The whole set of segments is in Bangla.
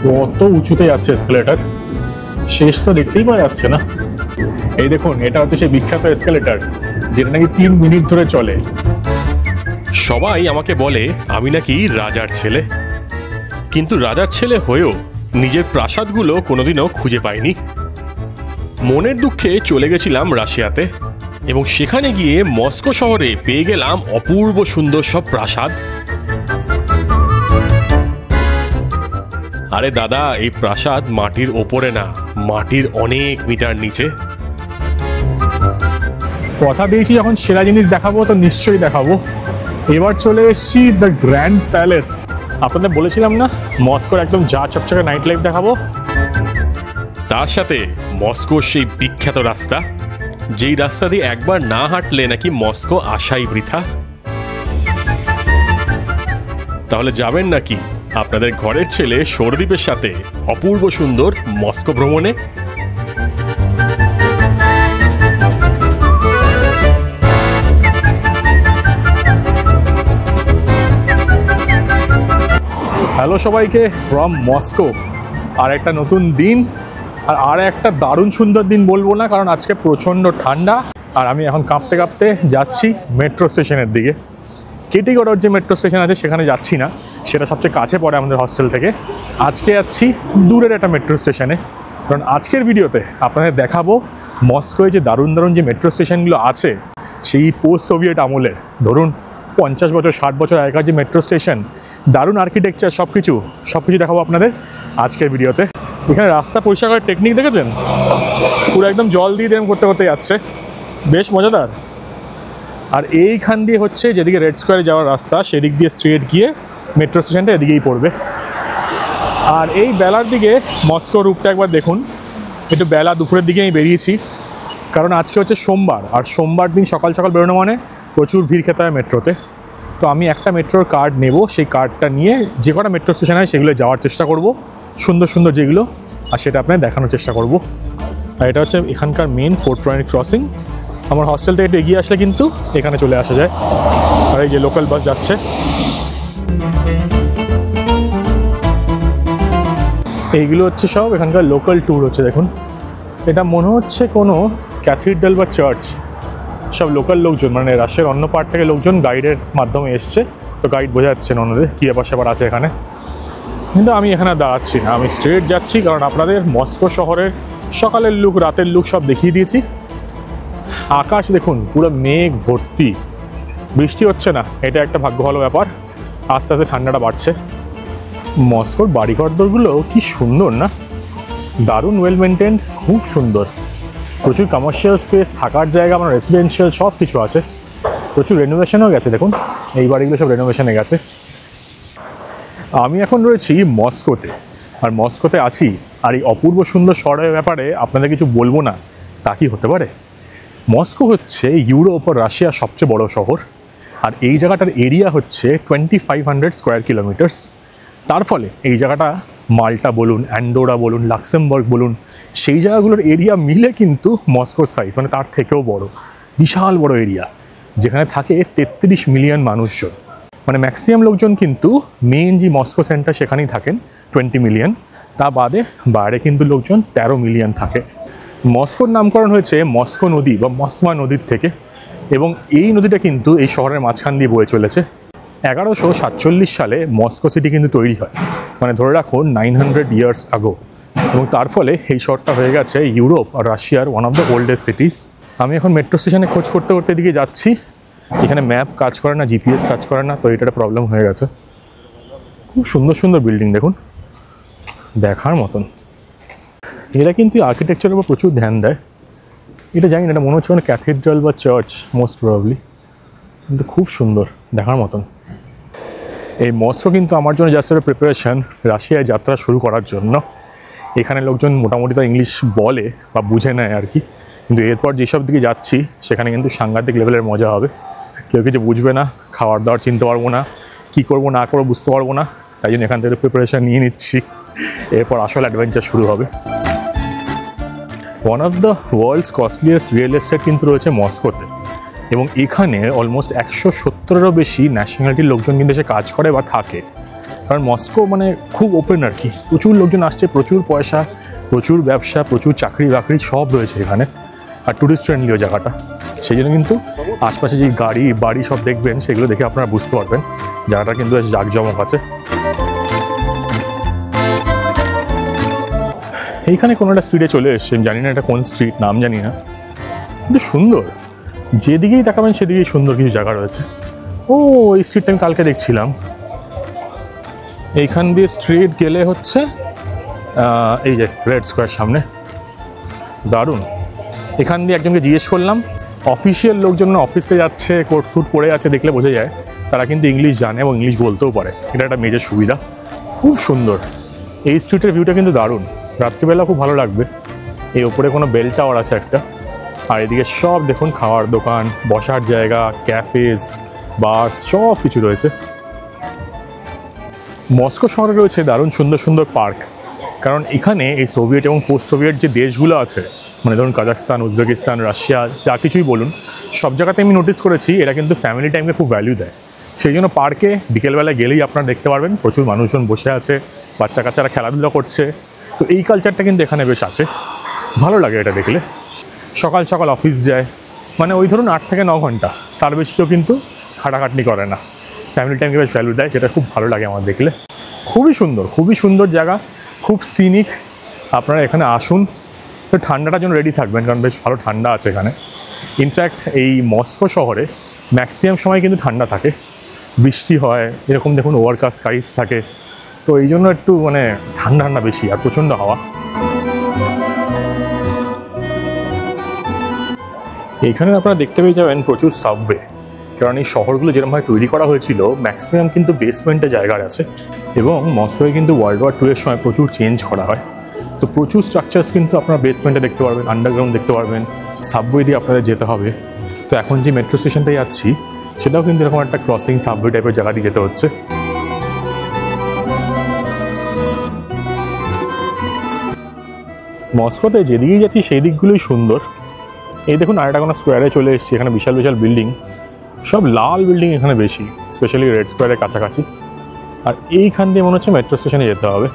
কত উঁচুতে যাচ্ছে এসকেলেটর, শেষ তো দেখতেই পাওয়া যাচ্ছে না। এই দেখুন, এটা হচ্ছে সেই বিখ্যাত এসকেলেটর যেটা নাকি 3 মিনিট ধরে চলে। সবাই আমাকে বলে আমি নাকি রাজার ছেলে, কিন্তু রাজার ছেলে হয়েও নিজের প্রাসাদগুলো কোনোদিনও খুঁজে পাইনি। মনের দুঃখে চলে গেছিলাম রাশিয়াতে, এবং সেখানে গিয়ে মস্কো শহরে পেয়ে গেলাম অপূর্ব সুন্দর সব প্রাসাদ। আরে দাদা, এই প্রাসাদ মাটির ওপরে না, মাটির অনেক মিটার নিচে। কথা দিয়েছি যখন সেরা জিনিস দেখাবো তো নিশ্চয়ই দেখাবো। এবার চলে এসেছি দ্য গ্র্যান্ড প্যালেস। আপনাদের বলেছিলাম না মস্কোর একদম যা চকচকে নাইট লাইফ দেখাবো। তার সাথে মস্কোর সেই বিখ্যাত রাস্তা, যেই রাস্তা দিয়ে একবার না হাঁটলে নাকি মস্কো আসাই বৃথা। তাহলে যাবেন নাকি আপনাদের ঘরের ছেলে সৌরদীপের সাথে অপূর্ব সুন্দর মস্কো ভ্রমণে? হ্যালো সবাইকে, ফ্রম মস্কো। আর একটা নতুন দিন, আর একটা দারুণ সুন্দর দিন বলবো না, কারণ আজকে প্রচণ্ড ঠান্ডা। আর আমি এখন কাঁপতে কাঁপতে যাচ্ছি মেট্রো স্টেশনের দিকে। কেটিগড়ের যে মেট্রো স্টেশন আছে সেখানে যাচ্ছি না, সেটা সবচেয়ে কাছে পড়ে আমাদের হস্টেল থেকে। আজকে যাচ্ছি দূরের একটা মেট্রো স্টেশনে, কারণ আজকের ভিডিওতে আপনাদের দেখাবো মস্কোয় যে দারুণ দারুণ যে মেট্রো স্টেশনগুলো আছে, সেই পোস্ট সোভিয়েট আমলের, ধরুন 50 বছর 60 বছর আগেকার যে মেট্রো স্টেশন, দারুণ আর্কিটেকচার, সব কিছু দেখাবো আপনাদের আজকের ভিডিওতে। এখানে রাস্তা পরিষ্কার করার টেকনিক দেখেছেন? পুরো একদম জল দিয়ে দেম করতে করতে যাচ্ছে, বেশ মজাদার। আর এইখান দিয়ে হচ্ছে যেদিকে রেড স্কোয়ারে যাওয়ার রাস্তা, সেদিক দিয়ে স্ট্রেট গিয়ে মেট্রো স্টেশনটা এদিকেই পড়বে। আর এই বেলার দিকে মস্কো রূপটা একবার দেখুন। একটু বেলা দুপুরের দিকে আমি বেরিয়েছি, কারণ আজকে হচ্ছে সোমবার, আর সোমবার দিন সকাল সকাল বেরোনো মানে প্রচুর ভিড় খেতে হয় মেট্রোতে। তো আমি একটা মেট্রোর কার্ড নেব, সেই কার্ডটা নিয়ে যে কটা মেট্রো স্টেশন হয় সেগুলো যাওয়ার চেষ্টা করব, সুন্দর সুন্দর যেগুলো, আর সেটা আপনাদের দেখানোর চেষ্টা করব। আর এটা হচ্ছে এখানকার মেন ফোর্ট রয়্যাল ক্রসিং। আমার হস্টেল থেকে একটু এগিয়ে আসলে কিন্তু এখানে চলে আসা যায়। আর এই যে লোকাল বাস যাচ্ছে, এইগুলো হচ্ছে সব এখানকার লোকাল ট্যুর হচ্ছে। দেখুন, এটা মনে হচ্ছে কোনো ক্যাথিড্রাল বা চার্চ। সব লোকাল লোকজন, মানে রাশিয়ার অন্য পার্ট থেকে লোকজন গাইডের মাধ্যমে এসছে, তো গাইড বোঝাচ্ছেন ওনাদের কী ব্যাপার স্যাপার আছে এখানে। কিন্তু আমি এখানে দাঁড়াচ্ছি না, আমি স্ট্রেট যাচ্ছি, কারণ আপনাদের মস্কো শহরের সকালের লুক রাতের লুক সব দেখিয়ে দিয়েছি। আকাশ দেখুন, পুরো মেঘ ভর্তি, বৃষ্টি হচ্ছে না, এটা একটা ভাগ্য ভালো ব্যাপার। আস্তে আস্তে ঠান্ডাটা বাড়ছে। মস্কোর বাড়িঘরদরগুলো কি সুন্দর না, দারুণ ওয়েল মেনটেন, খুব সুন্দর। প্রচুর কমার্শিয়াল স্পেস, থাকার জায়গা, মানে রেসিডেন্সিয়াল সব কিছু আছে। প্রচুর রেনোভেশনও গেছে, দেখুন এই বাড়িগুলো সব রেনোভেশনে গেছে। আমি এখন রয়েছি মস্কোতে, আর মস্কোতে আছি, আর এই অপূর্ব সুন্দর শহরের ব্যাপারে আপনাদের কিছু বলবো না তা কি হতে পারে? মস্কো হচ্ছে ইউরোপ ও রাশিয়ার সবচেয়ে বড় শহর, আর এই জায়গাটার এরিয়া হচ্ছে 2500 স্কোয়ার কিলোমিটার্স। তার ফলে এই জায়গাটা মাল্টা বলুন, অ্যান্ডোরা বলুন, লাক্সেমবার্গ বলুন, সেই জায়গাগুলোর এরিয়া মিলে কিন্তু মস্কোর সাইজ মানে তার থেকেও বড়, বিশাল বড় এরিয়া, যেখানে থাকে 33 মিলিয়ন মানুষজন। মানে ম্যাক্সিমাম লোকজন কিন্তু মেইন যে মস্কো সেন্টার সেখানেই থাকেন, 20 মিলিয়ন। তা বাদে বাইরে কিন্তু লোকজন 13 মিলিয়ন থাকে। মস্কোর নামকরণ হয়েছে মস্কো নদী বা মসমা নদীর থেকে, এবং এই নদীটা কিন্তু এই শহরের মাঝখান দিয়ে বয়ে চলেছে। 1147 সালে মস্কো সিটি কিন্তু তৈরি হয়, মানে ধরে রাখুন 900 ইয়ার্স আগো, এবং তার ফলে এই শহরটা হয়ে গেছে ইউরোপ আর রাশিয়ার one of the oldest cities. আমি এখন মেট্রো স্টেশনে খোঁজ করতে করতে এদিকে যাচ্ছি। এখানে ম্যাপ কাজ করে না, জিপিএস কাজ করে না, তো এটা একটা প্রবলেম হয়ে গেছে। খুব সুন্দর সুন্দর বিল্ডিং দেখুন, দেখার মতন। এরা কিন্তু আর্কিটেকচারের উপর প্রচুর ধ্যান দেয়। এটা জানি না, এটা মনে হচ্ছে মানে ক্যাথিড্রাল বা চার্চ মোস্ট প্রবাবলি, কিন্তু খুব সুন্দর, দেখার মতন। এই মস্কো কিন্তু আমার জন্য জাস্ট একটা প্রিপারেশন রাশিয়ায় যাত্রা শুরু করার জন্য। এখানে লোকজন মোটামুটি তো ইংলিশ বলে বা বুঝে নেয় আর কি, কিন্তু এরপর যেসব দিকে যাচ্ছি সেখানে কিন্তু সাংঘাতিক লেভেলের মজা হবে। কেউ কিছু বুঝবে না, খাওয়ার দাওয়ার চিনতে পারবো না, কী করবো না করবো বুঝতে পারবো না, তাই জন্য এখান থেকে প্রিপারেশান নিয়ে নিচ্ছি। এরপর আসল অ্যাডভেঞ্চার শুরু হবে। One of the world's costliest real estate কিন্তু রয়েছে মস্কোতে, এবং এখানে অলমোস্ট 170-এরও বেশি ন্যাশনালিটির লোকজন কিন্তু এসে কাজ করে বা থাকে। কারণ মস্কো মানে খুব ওপেন আর কি, প্রচুর লোকজন আসছে, প্রচুর পয়সা, প্রচুর ব্যবসা, প্রচুর চাকরি বাকরি সব রয়েছে এখানে, আর ট্যুরিস্ট ফ্রেন্ডলিও জায়গাটা। সেই জন্য কিন্তু আশপাশে যে গাড়ি বাড়ি সব দেখবেন সেগুলো দেখে আপনারা বুঝতে পারবেন জায়গাটা কিন্তু বেশ জাঁকজমক আছে। এইখানে কোনো একটা স্ট্রিটে চলে এসছে, আমি জানি না এটা কোন স্ট্রিট, নাম জানি না, কিন্তু সুন্দর, যেদিকেই তাকাবেন সেদিকেই সুন্দর কিছু জায়গা রয়েছে। ও এই স্ট্রিটটা আমি কালকে দেখছিলাম, এইখান দিয়ে স্ট্রিট গেলে হচ্ছে এই যে রেড স্কোয়ার সামনে, দারুণ। এখান দিয়ে একজনকে জিজ্ঞেস করলাম, অফিসিয়াল লোকজন অফিসে যাচ্ছে, কোট স্যুট পরে আছে, দেখলে বোঝা যায় তারা কিন্তু ইংলিশ জানে এবং ইংলিশ বলতেও পারে, এটা একটা মেজর সুবিধা। খুব সুন্দর এই স্ট্রিটের ভিউটা কিন্তু দারুণ, রাত্রিবেলা খুব ভালো লাগবে। এই ওপরে কোনো বেল টাওয়ার আছে একটা, আর এদিকে সব দেখুন খাওয়ার দোকান, বসার জায়গা, ক্যাফেজ, বার সব কিছু রয়েছে। মস্কো শহরে রয়েছে দারুণ সুন্দর সুন্দর পার্ক, কারণ এখানে এই সোভিয়েত এবং পোস্ট সোভিয়েত যে দেশগুলো আছে, মানে ধরুন কাজাখস্তান, উজবেকিস্তান, রাশিয়া, যা কিছুই বলুন, সব জায়গাতে আমি নোটিস করেছি এরা কিন্তু ফ্যামিলি টাইমকে খুব ভ্যালু দেয়। সেই জন্য পার্কে বিকেলবেলা গেলেই আপনারা দেখতে পারবেন প্রচুর মানুষজন বসে আছে, বাচ্চা কাচ্চারা খেলাধুলা করছে। তো এই কালচারটা কিন্তু এখানে বেশ আছে, ভালো লাগে এটা দেখলে। সকাল সকাল অফিস যায়, মানে ওই ধরুন 8 থেকে 9 ঘন্টা, তার বেশিও কিন্তু খাটাখাটনি করে না, ফ্যামিলি টাইমকে বেশ ভ্যালু দেয়, যেটা খুব ভালো লাগে আমার দেখলে। খুবই সুন্দর জায়গা, খুব সিনিক। আপনারা এখানে আসুন, তো ঠান্ডাটার জন্য রেডি থাকবেন, কারণ বেশ ভালো ঠান্ডা আছে এখানে। ইনফ্যাক্ট এই মস্কো শহরে ম্যাক্সিমাম সময় কিন্তু ঠান্ডা থাকে, বৃষ্টি হয়, এরকম দেখুন ওভারকাস্ট স্কাইস থাকে, তো এই জন্য একটু মানে ঠান্ডা বেশি আর প্রচণ্ড হাওয়া। এইখানে আপনারা দেখতে পেয়ে যাবেন প্রচুর সাবওয়ে, কারণ এই শহরগুলো যেরকমভাবে তৈরি করা হয়েছিল ম্যাক্সিমাম কিন্তু বেসমেন্টে জায়গার আছে, এবং মস্কোয় কিন্তু World War II এর সময় প্রচুর চেঞ্জ করা হয়, তো প্রচুর স্ট্রাকচার্স কিন্তু আপনারা বেসমেন্টে দেখতে পারবেন, আন্ডারগ্রাউন্ড দেখতে পারবেন, সাবওয়ে দিয়ে আপনাদের যেতে হবে। তো এখন যে মেট্রো স্টেশনটায় যাচ্ছি সেটাও কিন্তু এরকম একটা ক্রসিং সাবওয়ে টাইপের জায়গাটি যেতে হচ্ছে। মস্কোতে যেদিকেই যাচ্ছি সেই দিকগুলোই সুন্দর। এই দেখুন আরেকটা কোনো স্কোয়ারে চলে এসেছি, এখানে বিশাল বিশাল বিল্ডিং, সব লাল বিল্ডিং এখানে বেশি, স্পেশালি রেড স্কোয়ারের কাছাকাছি। আর এইখান দিয়ে মনে হচ্ছে মেট্রো স্টেশনে যেতে হবে।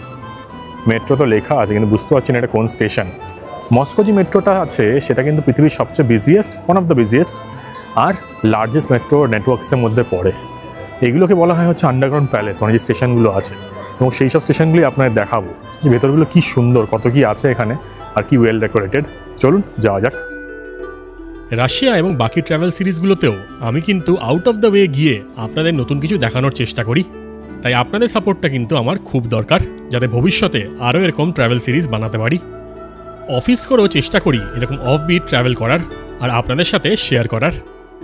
মেট্রো তো লেখা আছে কিন্তু বুঝতে পারছি না এটা কোন স্টেশন। মস্কো যে মেট্রোটা আছে সেটা কিন্তু পৃথিবীর সবচেয়ে busiest, one of the busiest আর লার্জেস্ট মেট্রো নেটওয়ার্কসের মধ্যে পড়ে। এগুলোকে বলা হয় হচ্ছে আন্ডারগ্রাউন্ড প্যালেস, মানে যে স্টেশনগুলো আছে, এবং সেই সব স্টেশনগুলি আপনাদের দেখাবো যে ভেতরগুলো কী সুন্দর, কত কী আছে এখানে, আর কি ওয়েল ডেকোরেটেড। চলুন যাওয়া যাক। রাশিয়া এবং বাকি ট্রাভেল সিরিজগুলোতেও আমি কিন্তু আউট অফ দ্য ওয়ে গিয়ে আপনাদের নতুন কিছু দেখানোর চেষ্টা করি, তাই আপনাদের সাপোর্টটা কিন্তু আমার খুব দরকার, যাতে ভবিষ্যতে আরও এরকম ট্রাভেল সিরিজ বানাতে পারি। অফিস করেও চেষ্টা করি এরকম অফবিট ট্রাভেল করার আর আপনাদের সাথে শেয়ার করার।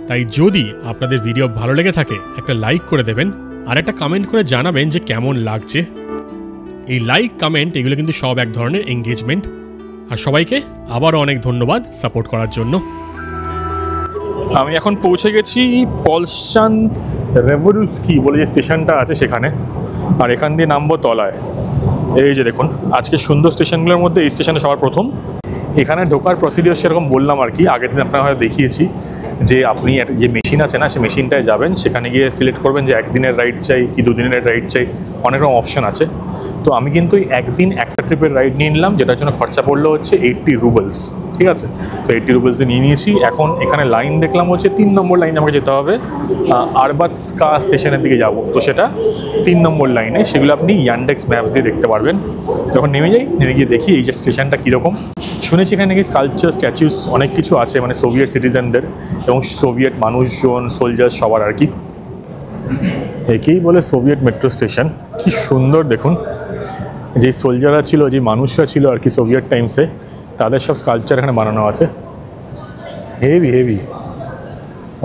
তাই যদি আপনাদের ভিডিও ভালো লেগে থাকে একটা লাইক করে দেবেন, আর একটা কমেন্ট করে জানাবেন যে কেমন লাগছে। এই লাইক কমেন্ট এগুলো কিন্তু সব এক ধরনের এঙ্গেজমেন্ট। আর সবাইকে আবারও অনেক ধন্যবাদ সাপোর্ট করার জন্য। আমি এখন পৌঁছে গেছি পলশান রেভোলুস্কি বলে যে স্টেশনটা আছে সেখানে, আর এখান দিয়ে নামবো তলায়। এই যে দেখুন আজকে সুন্দর স্টেশনগুলোর মধ্যে এই স্টেশনে সবার প্রথম। এখানে ঢোকার প্রসিডিওর সেরকম বললাম আর কি, আগের দিন আপনারা হয়তো দেখিয়েছি যে আপনি যে মেশিন আছে না, সেই মেশিনটায় যাবেন, সেখানে গিয়ে সিলেক্ট করবেন যে একদিনের রাইড চাই কি 2 দিনের রাইড চাই, অনেক রকম অপশান আছে। তো আমি কিন্তু একদিন একটা ট্রিপের রাইড নিয়ে নিলাম, যেটার জন্য খরচা পড়লো হচ্ছে 80 রুবেলস, ঠিক আছে। তো 80 রুবেলসে নিয়ে নিয়েছি। এখন এখানে লাইন দেখলাম হচ্ছে 3 নম্বর লাইনে আমাকে যেতে হবে, আরবাতস্কা স্টেশনের দিকে যাব, তো সেটা 3 নম্বর লাইনে। সেগুলো আপনি ইয়ান্ডেক্স ম্যাপস দিয়ে দেখতে পারবেন। যখন নেমে গিয়ে দেখি এই যে স্টেশনটা কীরকম। শুনেছি এখানে নাকি স্কাল্পচার, স্ট্যাচুস অনেক কিছু আছে, মানে সোভিয়েত সিটিজেনদের এবং সোভিয়েত মানুষজন, সোলজার সবার আর কি। একেই বলে সোভিয়েত মেট্রো স্টেশন। কি সুন্দর দেখুন, যে সোলজাররা ছিল, যে মানুষরা ছিল আর কি সোভিয়েত টাইমসে, তাদের সব স্কাল্পচার এখানে বানানো আছে। হেভি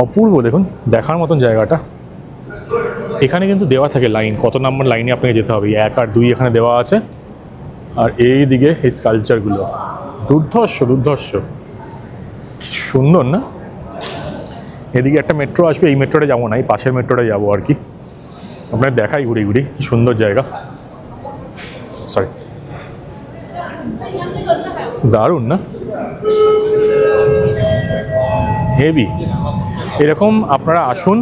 অপূর্ব, দেখুন দেখার মতন জায়গাটা। এখানে কিন্তু দেওয়া থাকে লাইন, কত নম্বর লাইনে আপনাকে যেতে হবে, 1 আর 2 এখানে দেওয়া আছে। আর এই দিকে এই স্কাল্পচারগুলো দুর্ধর্ষ, কি সুন্দর না। এদিকে একটা মেট্রো আসবে, এই মেট্রোটা যাবো না, এই পাশের মেট্রোটা যাবো আর কি। আপনার দেখাই ঘুরে কি সুন্দর জায়গা, সরি দারুণ না, হেভি। এরকম আপনারা আসুন,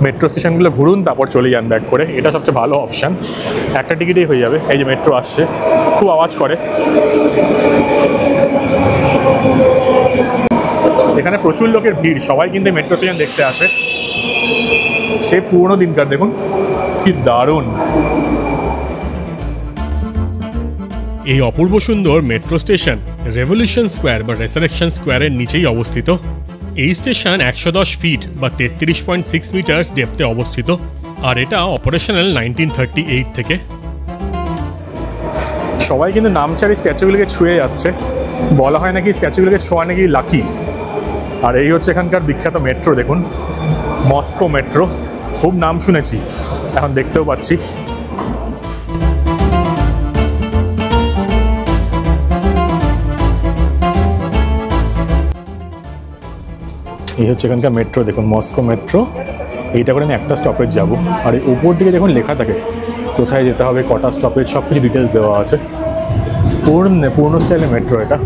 মেট্রো স্টেশনগুলো ঘুরুন, তারপর চলে যান ব্যাক করে। এটা সবচেয়ে ভালো অপশান, একটা টিকিটেই হয়ে যাবে। এই যে মেট্রো আসছে, খুব আওয়াজ করে। এখানে প্রচুর লোকের ভিড়, সবাই কিন্তু মেট্রো স্টেশন দেখতে আসে। সে পুরোনো দিনকার, দেখুন কি দারুণ। এই অপূর্ব সুন্দর মেট্রো স্টেশন রেভলিউশন স্কোয়ার বা রেসারেকশন স্কোয়ারের নিচেই অবস্থিত। এই স্টেশন 110 ফিট বা 33.6 মিটার ডেপথে অবস্থিত, আর এটা অপারেশনাল 1938 থেকে। সবাই কিন্তু নামচারি স্ট্যাচুগুলোকে ছুঁয়ে যাচ্ছে, বলা হয় নাকি স্ট্যাচুগুলোকে ছোঁয়া নাকি লাকি। আর এই হচ্ছে এখানকার বিখ্যাত মেট্রো, দেখুন মস্কো মেট্রো, খুব নাম শুনেছি, এখন দেখতেও পাচ্ছি। এই হচ্ছে এখানকার মেট্রো, দেখুন মস্কো মেট্রো। এইটা করে আমি একটা স্টপেজ যাব, আর এই উপর দিকে দেখুন লেখা থাকে কোথায় যেতে হবে, কটা স্টপেজ, সব কিছু ডিটেলস দেওয়া আছে। পূর্ণ স্টাইলের মেট্রো এটা।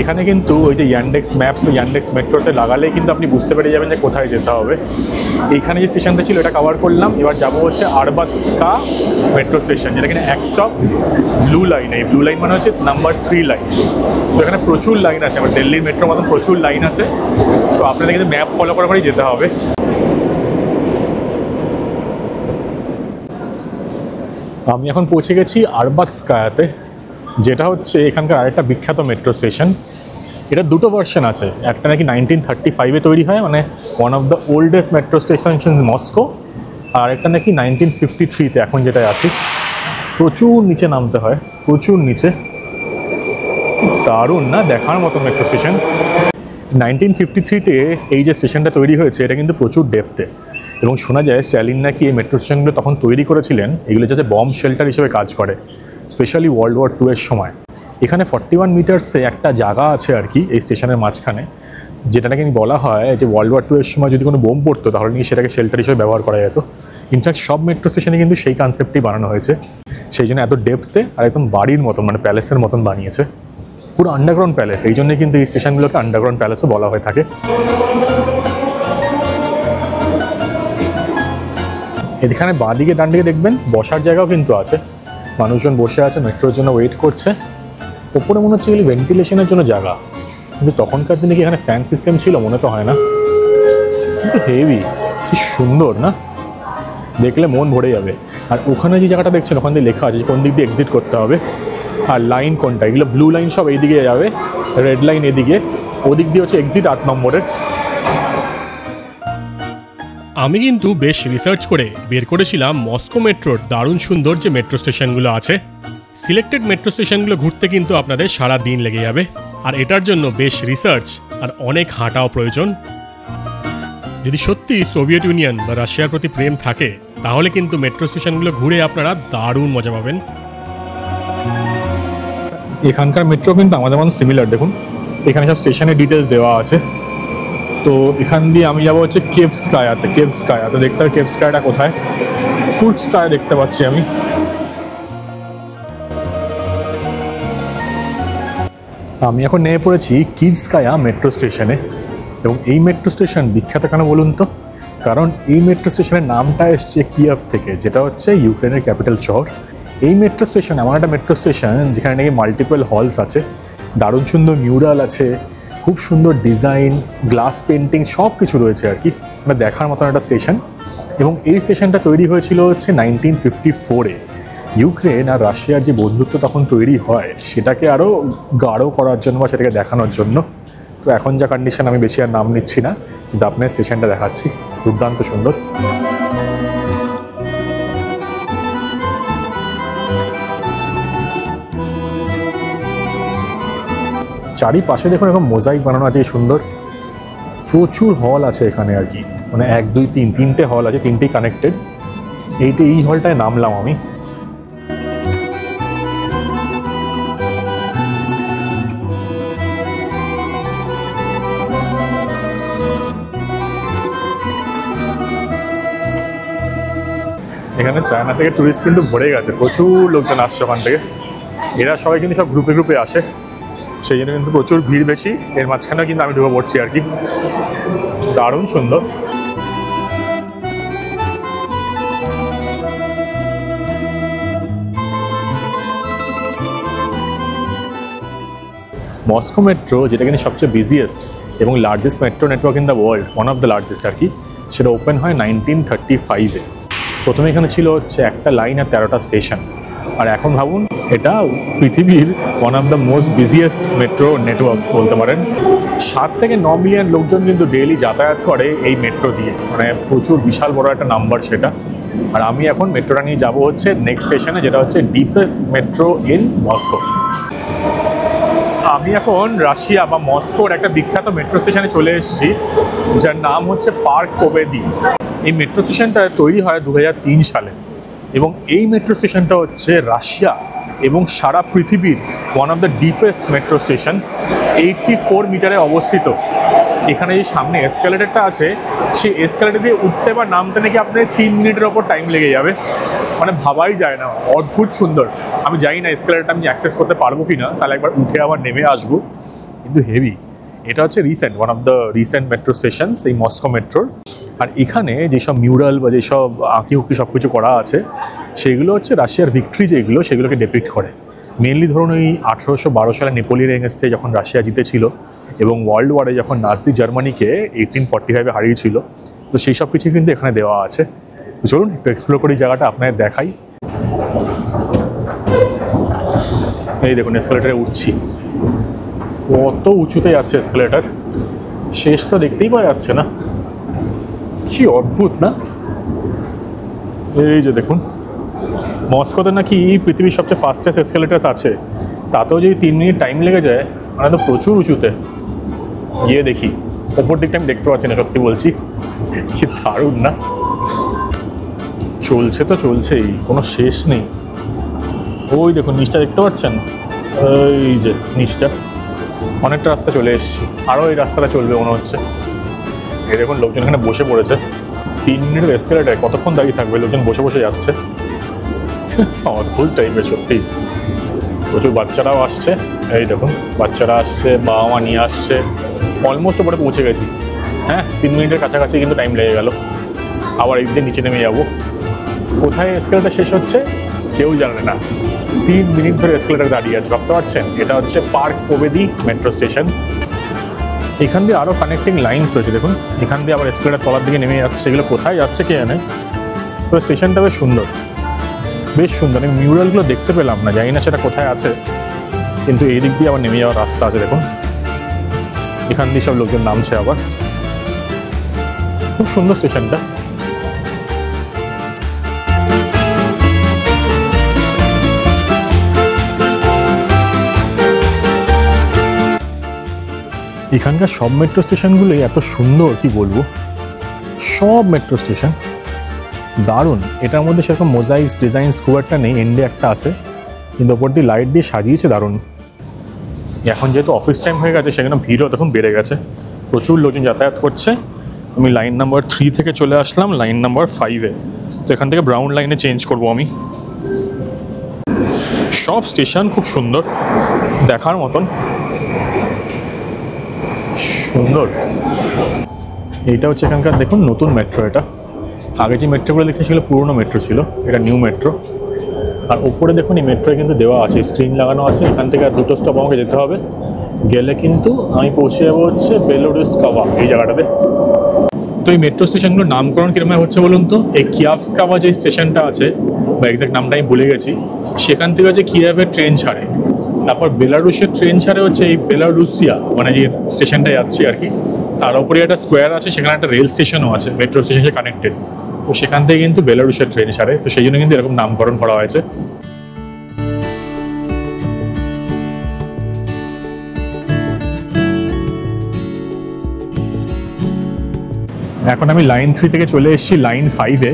এখানে কিন্তু ওই যে ইয়ান্ডেক্স ম্যাপস বা ইয়ান্ডেক্স মেট্রোতে লাগালেই কিন্তু আপনি বুঝতে পেরে যাবেন যে কোথায় যেতে হবে। এইখানে যে স্টেশনটা ছিল এটা কভার করলাম, এবার যাবো হচ্ছে আরবাতস্কা মেট্রো স্টেশন, যেটা কিনা এক স্টপ ব্লু লাইন। এই ব্লু লাইন মানে হচ্ছে নাম্বার 3 লাইন। তো এখানে প্রচুর লাইন আছে, আমার দিল্লির মেট্রোর মতন প্রচুর লাইন আছে। তো আপনাদের কিন্তু ম্যাপ ফলো করেই যেতে হবে। আমি এখন পৌঁছে গেছি আরবাতস্কায়াতে, যেটা হচ্ছে এখানকার আরেকটা বিখ্যাত মেট্রো স্টেশন। এটা দুটো ভার্সন আছে, একটা নাকি 1935-এ তৈরি হয়, মানে one of the oldest metro station in Moscow, আর একটা নাকি 1953-তে এখন যেটায় আছি। প্রচুর নিচে নামতে হয়, প্রচুর নিচে। দারুণ না, দেখার মতো মেট্রো স্টেশন। 1953-তে এই যে স্টেশনটা তৈরি হয়েছে এটা কিন্তু প্রচুর ডেপথে, এবং শোনা যায় স্ট্যালিন নাকি এই মেট্রো স্টেশনগুলো তখন তৈরি করেছিলেন এগুলো যাতে বম্ব শেল্টার হিসেবে কাজ করে, স্পেশালি ওয়ার্ল্ড ওয়ার 2 এর সময়। এখানে 41 মিটার্সে একটা জায়গা আছে আর কি এই স্টেশনের মাঝখানে, যেটা নাকি বলা হয় যে ওয়ার্ল্ড ওয়ার 2 এর সময় যদি কোনো বোম পড়তো তাহলে নাকি সেটাকে শেল্টার হিসেবে ব্যবহার করা যেত। ইনফ্যাক্ট সব মেট্রো স্টেশনে কিন্তু সেই কনসেপ্টই বানানো হয়েছে, সেই জন্য এত ডেপথে আর একদম বাড়ির মতন, মানে প্যালেসের মতন বানিয়েছে, পুরো আন্ডারগ্রাউন্ড প্যালেস। এই জন্যই কিন্তু এই স্টেশনগুলোকে আন্ডারগ্রাউন্ড প্যালেসও বলা হয়ে থাকে। এখানে বাঁদিকে ডান দিকে দেখবেন বসার জায়গাও কিন্তু আছে, মানুষজন বসে আছে, মেট্রোর জন্য ওয়েট করছে। ওপরে মনে হচ্ছে এগুলি ভেন্টিলেশনের জন্য জায়গা, কিন্তু তখনকার দিনে কি এখানে ফ্যান সিস্টেম ছিল মনে তো হয় না। কিন্তু হেভি, কি সুন্দর না, দেখলে মন ভরে যাবে। আর ওখানে যে জায়গাটা দেখছেন ওখান দিয়ে লেখা আছে কোন দিক দিয়ে এক্সিট করতে হবে, আর লাইন কোনটা, এগুলো ব্লু লাইন সব এইদিকে যাবে, রেড লাইন এদিকে, ওদিক দিয়ে হচ্ছে এক্সিট 8 নম্বরের। আমি কিন্তু বেশ রিসার্চ করে বের করেছিলাম মস্কো মেট্রোর দারুণ সুন্দর যে মেট্রো স্টেশনগুলো আছে। সিলেক্টেড মেট্রো স্টেশনগুলো ঘুরতে কিন্তু আপনাদের সারা দিন লেগে যাবে, আর এটার জন্য বেশ রিসার্চ আর অনেক হাঁটাও প্রয়োজন। যদি সত্যি সোভিয়েত ইউনিয়ন বা রাশিয়ার প্রতি প্রেম থাকে তাহলে কিন্তু মেট্রো স্টেশনগুলো ঘুরে আপনারা দারুণ মজা পাবেন। এখানকার মেট্রো কিন্তু আমাদের মতো সিমিলার, দেখুন এখানে সব স্টেশনের ডিটেলস দেওয়া আছে। তো এখান দিয়ে আমি যাবো হচ্ছে কেভস্কায়াতে। কেভস্কায়াতে দেখতে হবে কেভস্কায়াটা কোথায়, কুর্স্কায়া দেখতে পাচ্ছি আমি। আমি এখন নেমে পড়েছি কিভস্কায়া মেট্রো স্টেশনে, এবং এই মেট্রো স্টেশন বিখ্যাত কেন বলুন তো? কারণ এই মেট্রো স্টেশনের নামটা এসছে কিয়েভ থেকে, যেটা হচ্ছে ইউক্রেনের ক্যাপিটাল শহর। এই মেট্রো স্টেশন এমন একটা মেট্রো স্টেশন যেখানে নাকি মাল্টিপল হলস আছে, দারুণ সুন্দর মিউরাল আছে, খুব সুন্দর ডিজাইন, গ্লাস পেন্টিং সব কিছু রয়েছে আর কি, মানে দেখার মতন একটা স্টেশন। এবং এই স্টেশনটা তৈরি হয়েছিল হচ্ছে 1954-এ। ইউক্রেন আর রাশিয়ার যে বন্ধুত্ব তখন তৈরি হয় সেটাকে আরও গাঢ় করার জন্য বা সেটাকে দেখানোর জন্য। তো এখন যা কন্ডিশন আমি বেশি আর নাম নিচ্ছি না, কিন্তু আপনার স্টেশনটা দেখাচ্ছি, দুর্দান্ত সুন্দর। চারিপাশে দেখুন এরকম মোজাইক বানানো আছে সুন্দর, প্রচুর হল আছে এখানে আর কি, মানে 1, 2, 3 তিনটে হল আছে, তিনটেই কানেক্টেড। এই হলটায় নামলাম আমি। এখানে চায়না থেকে টুরিস্ট কিন্তু ভরে গেছে, প্রচুর লোকজন আসছে ওখান থেকে। এরা সবাই কিন্তু সব গ্রুপে গ্রুপে আসে, সেই জন্য কিন্তু প্রচুর ভিড় বেশি। এর মাঝখানেও কিন্তু আমি ঢুকে পড়ছি আর কি। দারুণ সুন্দর। মস্কো মেট্রো, যেটা কিনা সবচেয়ে বিজিয়েস্ট এবং largest metro network in the world, one of the largest আর কি, সেটা ওপেন হয় 1935-এ। প্রথমে এখানে ছিল হচ্ছে একটা লাইন আর 13টা স্টেশন। আর এখন ভাবুন, এটা পৃথিবীর one of the most busiest metro networks বলতে পারেন। 7 থেকে 9 মিলিয়ন লোকজন কিন্তু ডেইলি যাতায়াত করে এই মেট্রো দিয়ে, মানে প্রচুর বিশাল বড় একটা নাম্বার সেটা। আর আমি এখন মেট্রোটা নিয়ে যাবো হচ্ছে নেক্সট স্টেশনে, যেটা হচ্ছে ডিপেস্ট মেট্রো ইন মস্কো। আমি এখন রাশিয়া বা মস্কোর একটা বিখ্যাত মেট্রো স্টেশনে চলে এসেছি, যার নাম হচ্ছে পার্ক পোবেদি। এই মেট্রো স্টেশনটা তৈরি হয় 2003 সালে এবং এই মেট্রো স্টেশনটা হচ্ছে রাশিয়া এবং সারা পৃথিবীর one of the deepest metro stations. 84 মিটারে অবস্থিত। এখানে যে সামনে এসকালেটরটা আছে, সেই এসকালেটর দিয়ে উঠতে বা নামতে নাকি আপনার 3 মিনিটের ওপর টাইম লেগে যাবে। মানে ভাবাই যায় না, অদ্ভুত সুন্দর। আমি জানি না এসকালেটরটা আমি অ্যাক্সেস করতে পারবো কি না, তাহলে একবার উঠে আবার নেমে আসবো, কিন্তু হেভি। এটা হচ্ছে recent, one of the recent metro stations এই মস্কো মেট্রোর। আর এখানে যেসব মিউরাল বা যেসব আঁকি উঁকি সব কিছু করা আছে, সেগুলো হচ্ছে রাশিয়ার ভিক্টরি যেগুলো, সেগুলোকে ডিপিক্ট করে। মেনলি ধরুন ওই 1812 সালে নেপোলিয়ন এগেনস্টে যখন রাশিয়া জিতেছিল এবং ওয়ার্ল্ড ওয়ারে যখন নাৎসি জার্মানিকে 1845-এ হারিয়েছিল, তো সেই সব কিছু কিন্তু এখানে দেওয়া আছে। তো চলুন একটু এক্সপ্লোর করি জায়গাটা, আপনাদের দেখাই। এই দেখুন এসকালেটারে উঠছি, কত উঁচুতে যাচ্ছে এসকালেটার, শেষ তো দেখতেই পাওয়া যাচ্ছে না। কি অদ্ভুত না? এই যে দেখুন, মস্কোতে নাকি পৃথিবীর সবচেয়ে ফাস্টেস্ট এসকালেটার্স আছে, তাতেও যদি 3 মিনিট টাইম লেগে যায়, মানে তো প্রচুর উঁচুতে। গিয়ে দেখি, ওপর দিকটা আমি দেখতে পাচ্ছি না, সত্যি বলছি। কি দারুণ না? চলছে তো চলছেই, কোনো শেষ নেই। ওই দেখুন নিচটা দেখতে পাচ্ছেন, এই যে নিচটা, অনেকটা রাস্তা চলে এসেছি, আরও এই রাস্তাটা চলবে মনে হচ্ছে। এই দেখুন লোকজন এখানে বসে পড়েছে। 3 মিনিটের এসকালেটারে কতক্ষণ দাঁড়িয়ে থাকবে, লোকজন বসে বসে যাচ্ছে। অদ্ভুত টাইপের সত্যি। প্রচুর বাচ্চারাও আসছে, এই দেখুন বাচ্চারা আসছে, বাবা মা নিয়ে আসছে। অলমোস্ট ওপরে পৌঁছে গেছি। হ্যাঁ, 3 মিনিটের কাছাকাছি কিন্তু টাইম লেগে গেল। আবার একদিন নিচে নেমে যাবো। কোথায় এসকালেটার শেষ হচ্ছে কেউ জানে না। 3 মিনিট ধরে এসকালেটার দাঁড়িয়ে আছে, ভাবতে পারছেন? এটা হচ্ছে পার্ক পোবেদি মেট্রো স্টেশন। এখান দিয়ে আরও কানেক্টিং লাইনস রয়েছে, দেখুন এখান দিয়ে আবার এসকালেটার তলার দিকে নেমে যাচ্ছে। এগুলো কোথায় যাচ্ছে কে জানে। তো স্টেশনটা বেশ সুন্দর, বেশ সুন্দর। আমি মিউরালগুলো দেখতে পেলাম না, জানি না সেটা কোথায় আছে, কিন্তু এই দিক দিয়ে আবার নেমে যাওয়ার রাস্তা আছে। দেখুন এখান দিয়ে সব লোকজন নামছে আবার। খুব সুন্দর স্টেশনটা। এখানকার সব মেট্রো স্টেশনগুলোই এত সুন্দর, কি বলবো। সব মেট্রো স্টেশন দারুণ। এটার মধ্যে সেরকম মোজাইক্স ডিজাইনস খুব একটা নেই, এন্ডে একটা আছে, কিন্তু ওপর দিয়ে লাইট দিয়ে সাজিয়েছে দারুণ। এখন যেহেতু অফিস টাইম হয়ে গেছে, সেখানে ভিড়ও তখন বেড়ে গেছে, প্রচুর লোকজন যাতায়াত করছে। আমি লাইন নাম্বার 3 থেকে চলে আসলাম লাইন নাম্বার 5-এ। তো এখান থেকে ব্রাউন লাইনে চেঞ্জ করব আমি। সব স্টেশন খুব সুন্দর, দেখার মতন সুন্দর। এইটা হচ্ছে এখানকার দেখুন নতুন মেট্রো। এটা আগে যে মেট্রোগুলো দেখছি সেগুলো পুরনো মেট্রো ছিল, এটা নিউ মেট্রো। আর ওপরে দেখুন এই মেট্রোয় কিন্তু দেওয়া আছে, স্ক্রিন লাগানো আছে। এখান থেকে আর 2টো স্টপ আমাকে যেতে হবে, গেলে কিন্তু আমি পৌঁছে যাবো হচ্ছে বেলোরুস্কাভা এই জায়গাটাতে। তো এই মেট্রো স্টেশনগুলোর নামকরণ কীরকম হচ্ছে বলুন তো? এই কিয়াভস্কাভা যে স্টেশনটা আছে, বা এক্সাক্ট নামটা আমি ভুলে গেছি, সেখান থেকে হচ্ছে কিয়াভের ট্রেন ছাড়ে। তারপর বেলারুশের ট্রেন ছাড়ে হচ্ছে এই বেলারুসিয়া, মানে যে স্টেশনটায় যাচ্ছি আর কি, তার উপরে একটা স্কোয়ার আছে, সেখানে একটা রেল স্টেশনও আছে, মেট্রো স্টেশনের কানেক্টেড। তো সেখান থেকে কিন্তু বেলারুশের ট্রেন ছাড়ে, তো সেই জন্য কিন্তু এরকম নামকরণ করা হয়েছে। এখন আমি লাইন 3 থেকে চলে এসেছি লাইন 5-এ,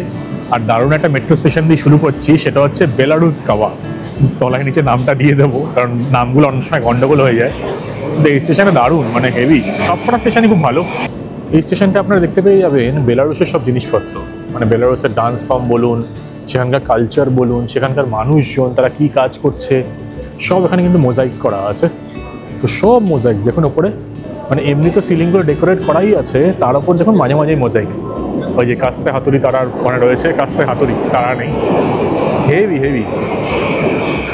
আর দারুণ একটা মেট্রো স্টেশন দিয়ে শুরু করছি, সেটা হচ্ছে বেলারুস্কাভা। তলায় নিচে নামটা দিয়ে দেবো, কারণ নামগুলো অনেক সময় গন্ডগোল হয়ে যায়। কিন্তু এই স্টেশনটা দারুণ, মানে হেভি। সবকটা স্টেশনই খুব ভালো। এই স্টেশনটা আপনারা দেখতে পেয়ে যাবেন বেলারুশের সব জিনিসপত্র, মানে বেলারুশের ডান্স ফর্ম বলুন, সেখানকার কালচার বলুন, সেখানকার মানুষজন তারা কী কাজ করছে, সব এখানে কিন্তু মোজাইক্স করা আছে। তো সব মোজাইক্স দেখুন ওপরে, মানে এমনি তো সিলিংগুলো ডেকোরেট করাই আছে, তার উপর দেখুন মাঝে মাঝেই মোজাইক, ওই যে কাস্তে হাতুড়ি তারার মানে রয়েছে, কাস্তে হাতুড়ি তারা নেই, হেভি হেভি।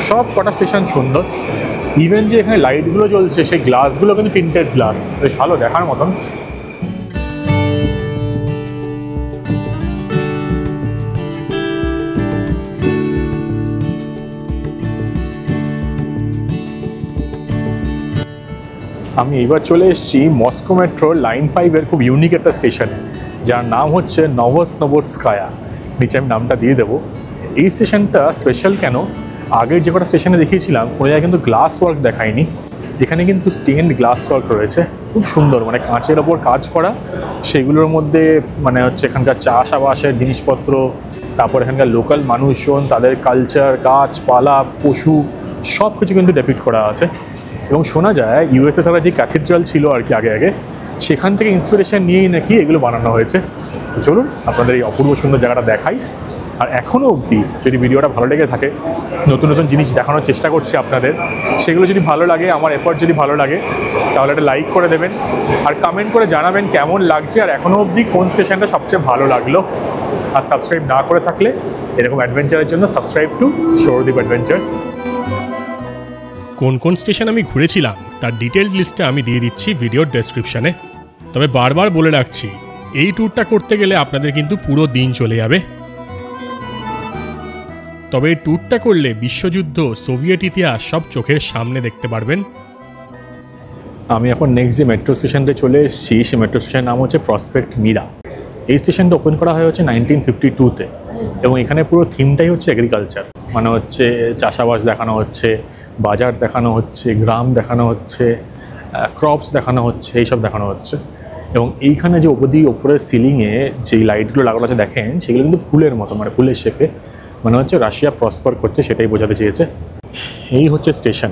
সব কটা স্টেশন সুন্দর, ইভেন যে এখানে লাইটগুলো জ্বলছে সেই গ্লাসগুলো কিন্তু টিন্টেড গ্লাস, বেশ ভালো দেখার মতন। আমি এইবার চলে এসেছি মস্কো মেট্রোর লাইন 5-এর খুব ইউনিক একটা স্টেশনে, যার নাম হচ্ছে নভোস্নোবোৎস্কায়া। নিচে আমি নামটা দিয়ে দেবো। এই স্টেশনটা স্পেশাল কেন, আগের যে কটা স্টেশনে দেখিয়েছিলাম কোনো জায়গায় কিন্তু গ্লাস ওয়ার্ক দেখায়নি, এখানে কিন্তু স্টেনড গ্লাস ওয়ার্ক রয়েছে, খুব সুন্দর, মানে কাঁচের ওপর কাজ করা, সেগুলোর মধ্যে মানে হচ্ছে এখানকার চাষাবাসের জিনিসপত্র, তারপর এখানকার লোকাল মানুষজন, তাদের কালচার, গাছপালা, পশু, সব কিছু কিন্তু ডেপিক্ট করা আছে। এবং শোনা যায় ইউএসএসআর যে ক্যাথিড্রাল ছিল আর কি আগে আগে, সেখান থেকে ইন্সপিরেশন নিয়েই নাকি এগুলো বানানো হয়েছে। চলুন আপনাদের এই অপূর্ব সুন্দর জায়গাটা দেখাই। আর এখনও অবধি যদি ভিডিওটা ভালো লেগে থাকে, নতুন নতুন জিনিস দেখানোর চেষ্টা করছি আপনাদের, সেগুলো যদি ভালো লাগে, আমার এফর্ট যদি ভালো লাগে, তাহলে একটা লাইক করে দেবেন আর কমেন্ট করে জানাবেন কেমন লাগছে, আর এখনও অবধি কোন স্টেশনটা সবচেয়ে ভালো লাগলো। আর সাবস্ক্রাইব না করে থাকলে এরকম অ্যাডভেঞ্চারের জন্য সাবস্ক্রাইব টু সৌরদীপ অ্যাডভেঞ্চার্স। কোন কোন স্টেশন আমি ঘুরেছিলাম তার ডিটেলড লিস্টটা আমি দিয়ে দিচ্ছি ভিডিওর ডেসক্রিপশানে। তবে বারবার বলে রাখছি, এই ট্যুরটা করতে গেলে আপনাদের কিন্তু পুরো দিন চলে যাবে। তবে এই ট্যুরটা করলে বিশ্বযুদ্ধ, সোভিয়েত ইতিহাস সব চোখের সামনে দেখতে পারবেন। আমি এখন নেক্সট যে মেট্রো স্টেশনতে চলে এসেছি, সেই মেট্রো স্টেশনের নাম হচ্ছে প্রসপেক্ট মিরা। এই স্টেশনটা ওপেন করা হয় হচ্ছে 1952-তে, এবং এখানে পুরো থিমটাই হচ্ছে এগ্রিকালচার, মানে হচ্ছে চাষাবাস দেখানো হচ্ছে, বাজার দেখানো হচ্ছে, গ্রাম দেখানো হচ্ছে, ক্রপস দেখানো হচ্ছে, এইসব দেখানো হচ্ছে। এবং এইখানে যে ওপরের সিলিংয়ে যেই লাইটগুলো লাগানো আছে দেখেন, সেগুলো কিন্তু ফুলের মতো, মানে ফুলের শেপে, মানে হচ্ছে রাশিয়া প্রসপার করছে সেটাই বোঝাতে চেয়েছে। এই হচ্ছে স্টেশন,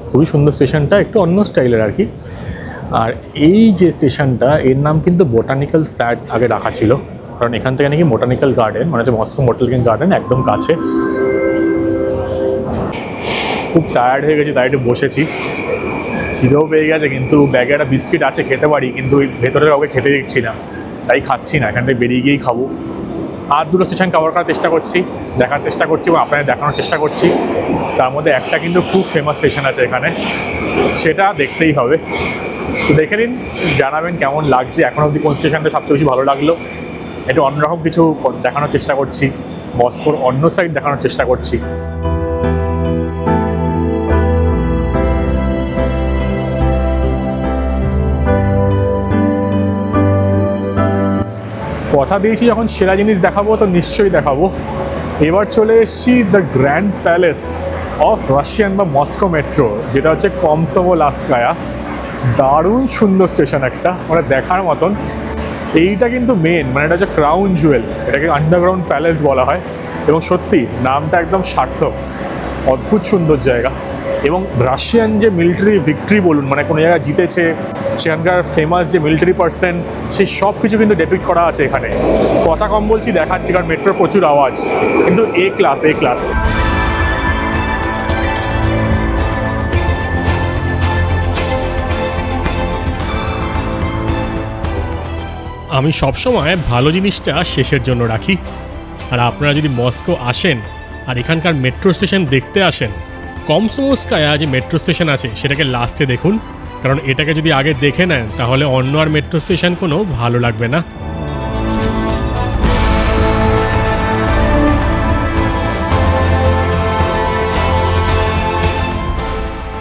খুবই সুন্দর স্টেশনটা, একটু অন্য স্টাইলের আর কি। আর এই যে স্টেশনটা, এর নাম কিন্তু বোটানিক্যাল স্যাড আগে রাখা ছিল, কারণ এখান থেকে নাকি বোটানিক্যাল গার্ডেন, মানে হচ্ছে মস্কো বোটানিক্যাল গার্ডেন একদম কাছে। খুব টায়ার্ড হয়ে গেছি, তাই একটু বসেছি, খিদেও পেয়ে গেছে, কিন্তু ব্যাগে একটা বিস্কিট আছে, খেতে পারি, কিন্তু ওই ভেতরে কাউকে খেতে দেখছি না, তাই খাচ্ছি না, এখান থেকে বেরিয়ে গিয়েই খাবো। আর দুটো স্টেশন কভার করার চেষ্টা করছি, দেখার চেষ্টা করছি এবং আপনাদের দেখানোর চেষ্টা করছি। তার মধ্যে একটা কিন্তু খুব ফেমাস স্টেশন আছে এখানে, সেটা দেখতেই হবে। তো দেখে নিন, জানাবেন কেমন লাগছে, এখন অবধি কোন স্টেশনটা সবচেয়ে বেশি ভালো লাগলো। একটু অন্যরকম কিছু দেখানোর চেষ্টা করছি, মস্কোর অন্য সাইড দেখানোর চেষ্টা করছি। কথা দিয়েছি যখন সেরা জিনিস দেখাবো তো নিশ্চয়ই দেখাবো। এবার চলে এসেছি the grand palace of Russian বা মস্কো মেট্রো, যেটা হচ্ছে কমসোভোলাস্কায়া। দারুণ সুন্দর স্টেশন একটা, মানে দেখার মতন। এইটা কিন্তু মেন, মানে এটা হচ্ছে ক্রাউন জুয়েল, এটাকে আন্ডারগ্রাউন্ড প্যালেস বলা হয়, এবং সত্যি নামটা একদম সার্থক, অদ্ভুত সুন্দর জায়গা। এবং রাশিয়ান যে মিলিটারি ভিক্টরি বলুন, মানে কোনো জায়গায় জিতেছে, সেখানকার ফেমাস যে মিলিটারি পার্সন, সেই সব কিছু কিন্তু ডেপিক্ট করা আছে এখানে। কথা কম বলছি, দেখাচ্ছি, কারণ মেট্রোর প্রচুর আওয়াজ, কিন্তু এ ক্লাস। আমি সবসময় ভালো জিনিসটা শেষের জন্য রাখি। আর আপনারা যদি মস্কো আসেন আর এখানকার মেট্রো স্টেশন দেখতে আসেন, কমসোভোস্কায়া যে মেট্রো স্টেশন আছে সেটাকে লাস্টে দেখুন, কারণ এটাকে যদি আগে দেখে নেন তাহলে অন্য আর মেট্রো স্টেশন কোনো ভালো লাগবে না।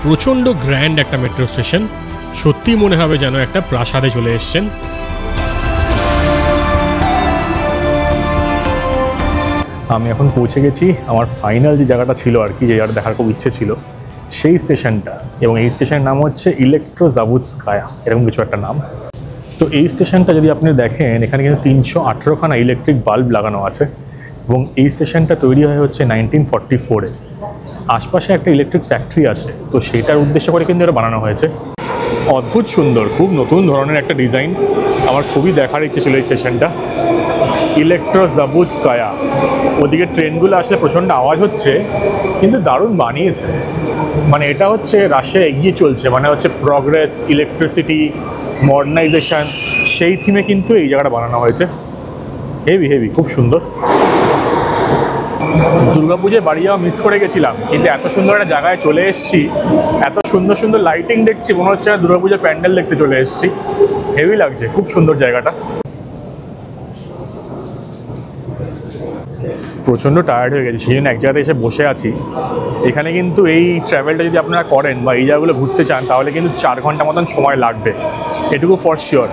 প্রচণ্ড গ্র্যান্ড একটা মেট্রো স্টেশন, সত্যি মনে হবে যেন একটা প্রাসাদে চলে এসছেন। আমি এখন পৌঁছে গেছি আমার ফাইনাল যে জায়গাটা ছিল আর কি, যে জায়গাটা দেখার খুব ইচ্ছে ছিল, সেই স্টেশনটা। এবং এই স্টেশনের নাম হচ্ছে ইলেকট্রোজাবুৎস্কায়া, এরকম কিছু একটা নাম। তো এই স্টেশনটা যদি আপনি দেখেন, এখানে কিন্তু 318খানা ইলেকট্রিক বাল্ব লাগানো আছে, এবং এই স্টেশনটা তৈরি হয় হচ্ছে 1944-এ। আশপাশে একটা ইলেকট্রিক ফ্যাক্টরি আছে, তো সেটার উদ্দেশ্য করে কিন্তু এটা বানানো হয়েছে। অদ্ভুত সুন্দর, খুব নতুন ধরনের একটা ডিজাইন, আমার খুবই দেখার ইচ্ছে ছিল এই স্টেশনটা। ইলেকট্রোজাবুজস্কায়া। ওদিকে ট্রেনগুলো আসলে প্রচণ্ড আওয়াজ হচ্ছে, কিন্তু দারুণ বানিয়েছে। মানে এটা হচ্ছে রাশিয়া এগিয়ে চলছে, মানে হচ্ছে প্রগ্রেস, ইলেকট্রিসিটি, মডার্নাইজেশন, সেই থিমে কিন্তু এই জায়গাটা বানানো হয়েছে। হেভি হেভি, খুব সুন্দর। দুর্গাপুজোয় বাড়ি যাওয়া মিস করে গেছিলাম, কিন্তু এত সুন্দর একটা জায়গায় চলে এসেছি, এত সুন্দর সুন্দর লাইটিং দেখছি, মনে হচ্ছে দুর্গাপুজোর প্যান্ডেল দেখতে চলে এসেছি। হেভি লাগছে, খুব সুন্দর জায়গাটা। প্রচণ্ড টায়ার্ড হয়ে গেছি, সেই জন্য এক জায়গাতে এসে বসে আছি। এখানে কিন্তু এই ট্রাভেলটা যদি আপনারা করেন বা এই জায়গাগুলো ঘুরতে চান, তাহলে কিন্তু 4 ঘন্টা মতন সময় লাগবে, এটুকু ফর শিওর।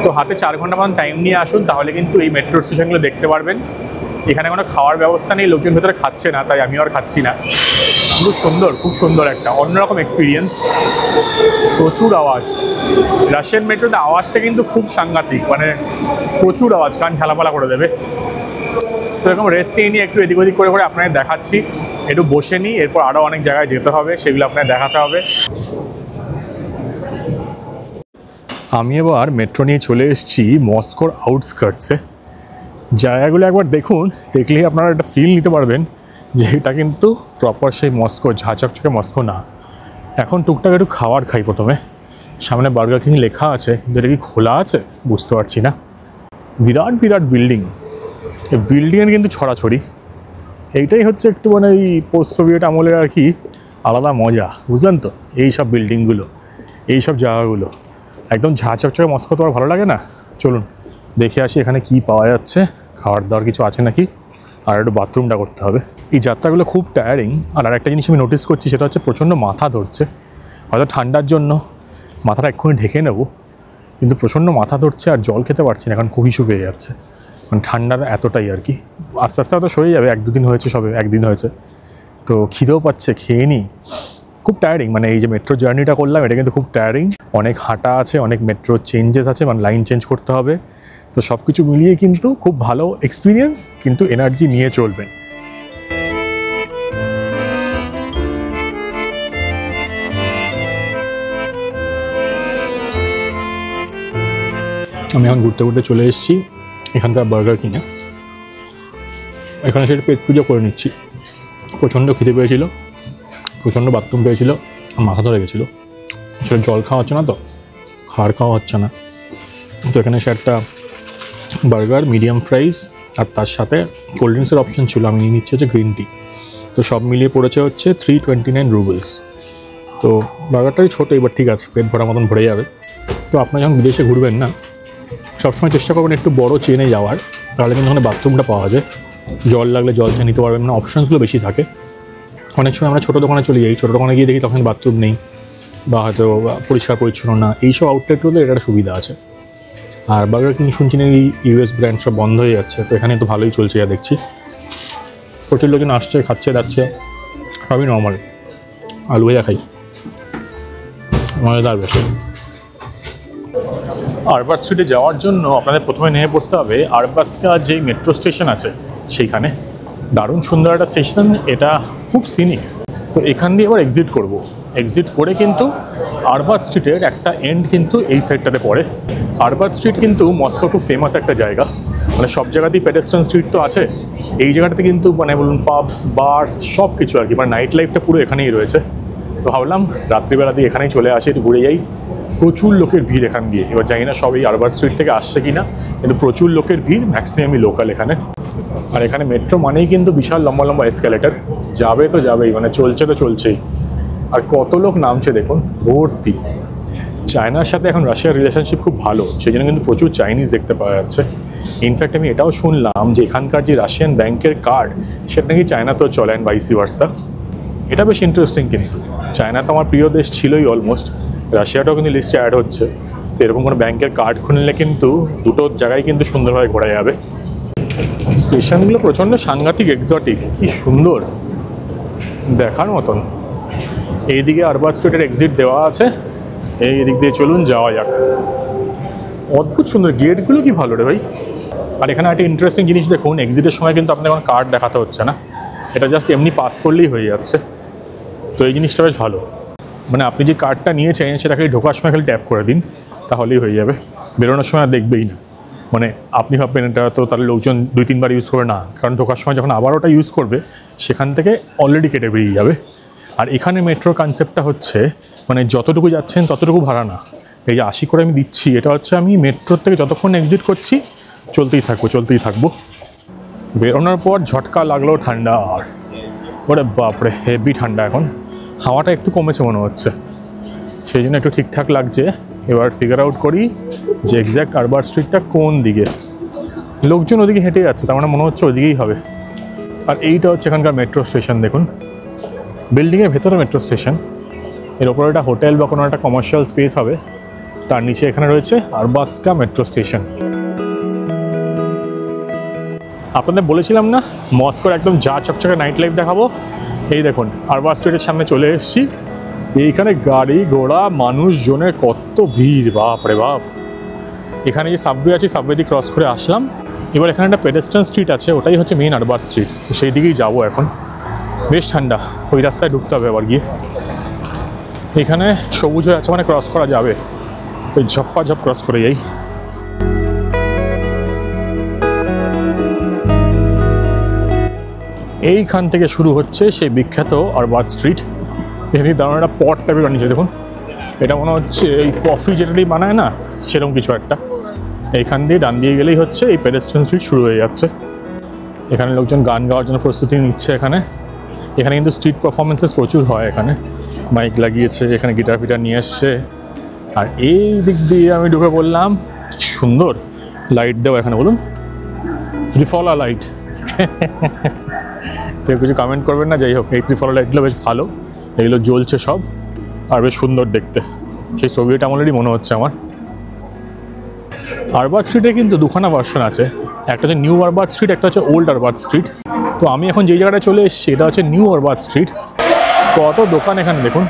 তো হাতে 4 ঘন্টা মতন টাইম নিয়ে আসুন, তাহলে কিন্তু এই মেট্রো স্টেশনগুলো দেখতে পারবেন। এখানে কোনো খাওয়ার ব্যবস্থা নেই, লোকজন ভেতরে খাচ্ছে না, তাই আমিও আর খাচ্ছি না। খুব সুন্দর, খুব সুন্দর একটা অন্যরকম এক্সপিরিয়েন্স। প্রচুর আওয়াজ, রাশিয়ান মেট্রোতে আওয়াজটা কিন্তু খুব সাংঘাতিক, মানে প্রচুর আওয়াজ, কান ঝালাপালা করে দেবে। তো এরকম রেস্ট নিয়ে একটু এদিক ওদিক করে করে আপনাদের দেখাচ্ছি। একটু বসে নিই, এরপর আরও অনেক জায়গায় যেতে হবে, সেগুলো আপনাদের দেখাতে হবে। আমি এবার মেট্রো নিয়ে চলে এসেছি মস্কোর আউটস্কার্টসে। জায়গাগুলো একবার দেখুন, দেখলেই আপনারা একটা ফিল নিতে পারবেন যে এটা কিন্তু প্রপার সেই মস্কো, ঝাঁচকচকে মস্কো না। এখন টুকটাক একটু খাবার খাই প্রথমে। সামনে বার্গার কিং লেখা আছে, কিন্তু এটা কি খোলা আছে বুঝতে পারছি না। বিরাট বিরাট বিল্ডিং, এই বিল্ডিংয়ের কিন্তু ছড়াছড়ি। এইটাই হচ্ছে একটু মানে এই পোস্ট সোভিয়েট আমলের আর কি আলাদা মজা, বুঝলেন তো? এই সব বিল্ডিংগুলো, এই সব জায়গাগুলো একদম ঝাঁচকচকে মস্কো, তো আর ভালো লাগে না? চলুন দেখে আসি এখানে কি পাওয়া যাচ্ছে, খাওয়ার দাওয়ার কিছু আছে নাকি। আর একটু বাথরুমটা করতে হবে। এই যাত্রাগুলো খুব টায়ারিং। আর একটা জিনিস আমি নোটিস করছি, সেটা হচ্ছে প্রচণ্ড মাথা ধরছে। হয়তো ঠান্ডার জন্য মাথাটা এক্ষুনি ঢেকে নেব, কিন্তু প্রচণ্ড মাথা ধরছে আর জল খেতে পারছি না, কারণ খুবই শুকিয়ে যাচ্ছে। মানে ঠান্ডার এতটাই আর কি। আস্তে আস্তে হয়তো সয়ে যাবে, 1-2 দিন হয়েছে, সবে 1 দিন হয়েছে, তো খিদেও পাচ্ছে, খেয়ে নিই। খুব টায়ারিং, মানে এই যে মেট্রো জার্নিটা করলাম, এটা কিন্তু খুব টায়ারিং। অনেক হাঁটা আছে, অনেক মেট্রো চেঞ্জেস আছে, মানে লাইন চেঞ্জ করতে হবে। তো সব কিছু মিলিয়ে কিন্তু খুব ভালো এক্সপিরিয়েন্স, কিন্তু এনার্জি নিয়ে চলবেন। আমি এখন ঘুরতে ঘুরতে চলে এসেছি এখানকার বার্গার কিংয়ে। এখানে সেটা পেট পুজো করে নিচ্ছি। প্রচণ্ড খিদে পেয়েছিল, প্রচণ্ড বাথরুম পেয়েছিল, মাথা ধরে গেছিলো। সেটা জল খাওয়া হচ্ছে না, তো খাবার খাওয়া হচ্ছে না। তো এখানে সে একটা বার্গার, মিডিয়াম ফ্রাইস, আর তার সাথে কোল্ড ড্রিঙ্কসের অপশান ছিল। আমি নিয়ে নিচ্ছি হচ্ছে গ্রিন টি। তো সব মিলিয়ে পড়েছে হচ্ছে 329 রুবেলস। তো বার্গারটাই ছোটো, এবার ঠিক আছে, পেট ভরা মতন ভরে যাবে। তো আপনারা যখন বিদেশে ঘুরবেন না, সবসময় চেষ্টা করবেন একটু বড় চেনে যাওয়ার, তাহলে কিন্তু ওখানে বাথরুমটা পাওয়া যায়। জল লাগলে জল চেয়ে নিতে পারবেন, না অপশানসগুলো বেশি থাকে। অনেক সময় আমরা ছোটো দোকানে চলে যাই, ছোটো দোকানে গিয়ে দেখি তখন বাথরুম নেই, বা হয়তো পরিষ্কার পরিচ্ছন্ন না। এইসব আউটলেটগুলোতে এটা একটা সুবিধা আছে। আর বার্গার কিং শুনছি না এই ইউএস ব্র্যান্ড সব বন্ধ হয়ে যাচ্ছে, তো এখানে তো ভালোই চলছে যা দেখছি। প্রচুর লোকজন আসছে, খাচ্ছে, যাচ্ছে, সবই নর্মাল। আলু ভাজা খাই, মজাদার বেশ। আরবাস স্ট্রিটে যাওয়ার জন্য আপনাদের প্রথমে নেমে পড়তে হবে আরবাসকা যেই মেট্রো স্টেশন আছে সেইখানে। দারুণ সুন্দর একটা স্টেশন, এটা খুব সিনিক। তো এখান দিয়ে এবার এক্সিট করব। এক্সিট করে কিন্তু আরবাস স্ট্রিটের একটা এন্ড কিন্তু এই সাইডটাতে পড়ে। আরবাস স্ট্রিট কিন্তু মস্কো খুব ফেমাস একটা জায়গা, মানে সব জায়গাতেই পেডেস্ট্রিয়ান স্ট্রিট তো আছে। এই জায়গাটাতে কিন্তু মানে বলুন পাবস, বার্স সব কিছু আর কি, মানে নাইট লাইফটা পুরো এখানেই রয়েছে। তো ভাবলাম রাত্রিবেলা দিয়ে এখানেই চলে আসি, একটু ঘুরে যাই। প্রচুর লোকের ভিড় এখান দিয়ে। এবার জানি না সব এই আরবাস স্ট্রিট থেকে আসছে কি না, কিন্তু প্রচুর লোকের ভিড়, ম্যাক্সিমামই লোকাল এখানে। আর এখানে মেট্রো মানেই কিন্তু বিশাল লম্বা লম্বা এসকেলেটার, যাবে তো যাবেই, মানে চলছে তো চলছেই। আর কত লোক নামছে দেখুন, ভর্তি। চায়নার সাথে এখন রাশিয়ার রিলেশনশিপ খুব ভালো, সেই জন্য কিন্তু প্রচুর চাইনিজ দেখতে পাওয়া যাচ্ছে। ইনফ্যাক্ট আমি এটাও শুনলাম যে এখানকার যে রাশিয়ান ব্যাংকের কার্ড, সেটা নাকি চায়নাতেও চলে, অ্যান্ড ভাইসি ভার্সা। এটা বেশ ইন্টারেস্টিং। কিন্তু চায়না তো আমার প্রিয় দেশ ছিলই অলমোস্ট, রাশিয়াটাও কিন্তু লিস্টে অ্যাড হচ্ছে। তো এরকম কোনো ব্যাংকের কার্ড খুললে কিন্তু দুটো জায়গায় কিন্তু সুন্দরভাবে ঘোরা যাবে। স্টেশনগুলো প্রচণ্ড সাংঘাতিক, এক্সোটিক, কি সুন্দর, দেখার মতন। এইদিকে আরবাস স্ট্রিটের এক্সিট দেওয়া আছে, এই দিক দিয়ে চলুন, যাওয়া যাক। অদ্ভুত সুন্দর গেটগুলো, কি ভালো রে ভাই। আর এখানে একটা ইন্টারেস্টিং জিনিস দেখুন, এক্সিটের সময় কিন্তু আপনার কোনো কার্ড দেখাতে হচ্ছে না, এটা জাস্ট এমনি পাস করলেই হয়ে যাচ্ছে। তো এই জিনিসটা বেশ ভালো, মানে আপনি যে কার্ডটা নিয়েছেন সেটা খালি ঢোকার সময় খালি ট্যাপ করে দিন, তাহলেই হয়ে যাবে, বেরোনোর সময় আর দেখবেই না। মানে আপনি ভাববেন এটা তো তাহলে লোকজন 2-3 বার ইউজ করবে না, কারণ ঢোকার সময় যখন আবার ওটা ইউজ করবে সেখান থেকে অলরেডি কেটে বেরিয়ে যাবে। আর এখানে মেট্রোর কনসেপ্টটা হচ্ছে মানে যতটুকু যাচ্ছেন ততটুকু ভাড়া না। এই যে 80 করে আমি দিচ্ছি, এটা হচ্ছে আমি মেট্রোর থেকে যতক্ষণ এক্সিট করছি চলতেই থাকবো। বেরোনোর পর ঝটকা লাগলো ঠান্ডা, আর ওরে বাপরে হেভি ঠান্ডা। এখন হাওয়াটা একটু কমেছে মনে হচ্ছে, সেই জন্য একটু ঠিকঠাক লাগছে। এবার ফিগার আউট করি যে এক্স্যাক্ট আরবান স্ট্রিটটা কোন দিকে। লোকজন ওদিকে হেঁটে যাচ্ছে, তার মানে মনে হচ্ছে ওদিকেই হবে। আর এইটা হচ্ছে এখানকার মেট্রো স্টেশন। দেখুন বিল্ডিংয়ের ভেতরে মেট্রো স্টেশন, এর ওপরে একটা হোটেল বা কোনো একটা কমার্শিয়াল স্পেস হবে, তার নিচে এখানে রয়েছে আরবাসকা মেট্রো স্টেশন। আপনাদের বলেছিলাম না মস্কোর একদম যা চকচকে নাইট লাইফ দেখাবো। এই দেখুন আরবান স্ট্রিটের সামনে চলে এসেছি। এইখানে গাড়ি ঘোড়া মানুষজনের কত ভিড়, বাপ রে বাপ। এখানে যে সাবওয়ে আছে, সাবওয়ে দিয়ে ক্রস করে আসলাম। এবার এখানে একটা পেডেস্ট্রিয়ান স্ট্রিট আছে, ওটাই হচ্ছে মেইন আরবান স্ট্রিট, তো সেই দিকেই যাবো এখন। বেশ ঠান্ডা, ওই রাস্তায় ঢুকতে হবে আবার গিয়ে। এখানে সবুজ হয়ে আছে মানে ক্রস করা যাবে, তো ঝপ ক্রস করে যাই। এইখান থেকে শুরু হচ্ছে সেই বিখ্যাত আরবান স্ট্রিট। এখানে দাঁড়ানো একটা পট টাইপের বানিয়েছে দেখুন, এটা মনে হচ্ছে এই কফি যেটা দিয়ে বানায় না সেরকম কিছু একটা। এইখান দিয়ে ডান দিয়ে গেলেই হচ্ছে এই পেডেস্ট্রিয়ান স্ট্রিট শুরু হয়ে যাচ্ছে। এখানে লোকজন গান গাওয়ার জন্য প্রস্তুতি নিচ্ছে। এখানে কিন্তু স্ট্রিট পারফরমেন্সেস প্রচুর হয়, এখানে মাইক লাগিয়েছে, এখানে গিটার ফিটার নিয়ে এসছে। আর এই দিক দিয়ে আমি ঢুকে পড়লাম, সুন্দর লাইট দেওয়া এখানে, বলুন ত্রিফলা লাইট। কেউ কিছু কমেন্ট করবেন না, যাই হোক এই ত্রিফলা লাইটগুলো বেশ ভালো, এগুলো জ্বলছে সব আর বেশ সুন্দর দেখতে, সেই সোভিয়েট আমলেরই মনে হচ্ছে আমার। আরবান স্ট্রিটে কিন্তু দুখানা ভার্সন আছে, একটা হচ্ছে নিউ আরবান স্ট্রিট, একটা হচ্ছে ওল্ড আরবান স্ট্রিট। তো আমি এখন যেই জায়গাটায় চলে এসেছি এটা হচ্ছে নিউ আরবান স্ট্রিট। কত দোকান এখানে দেখুন,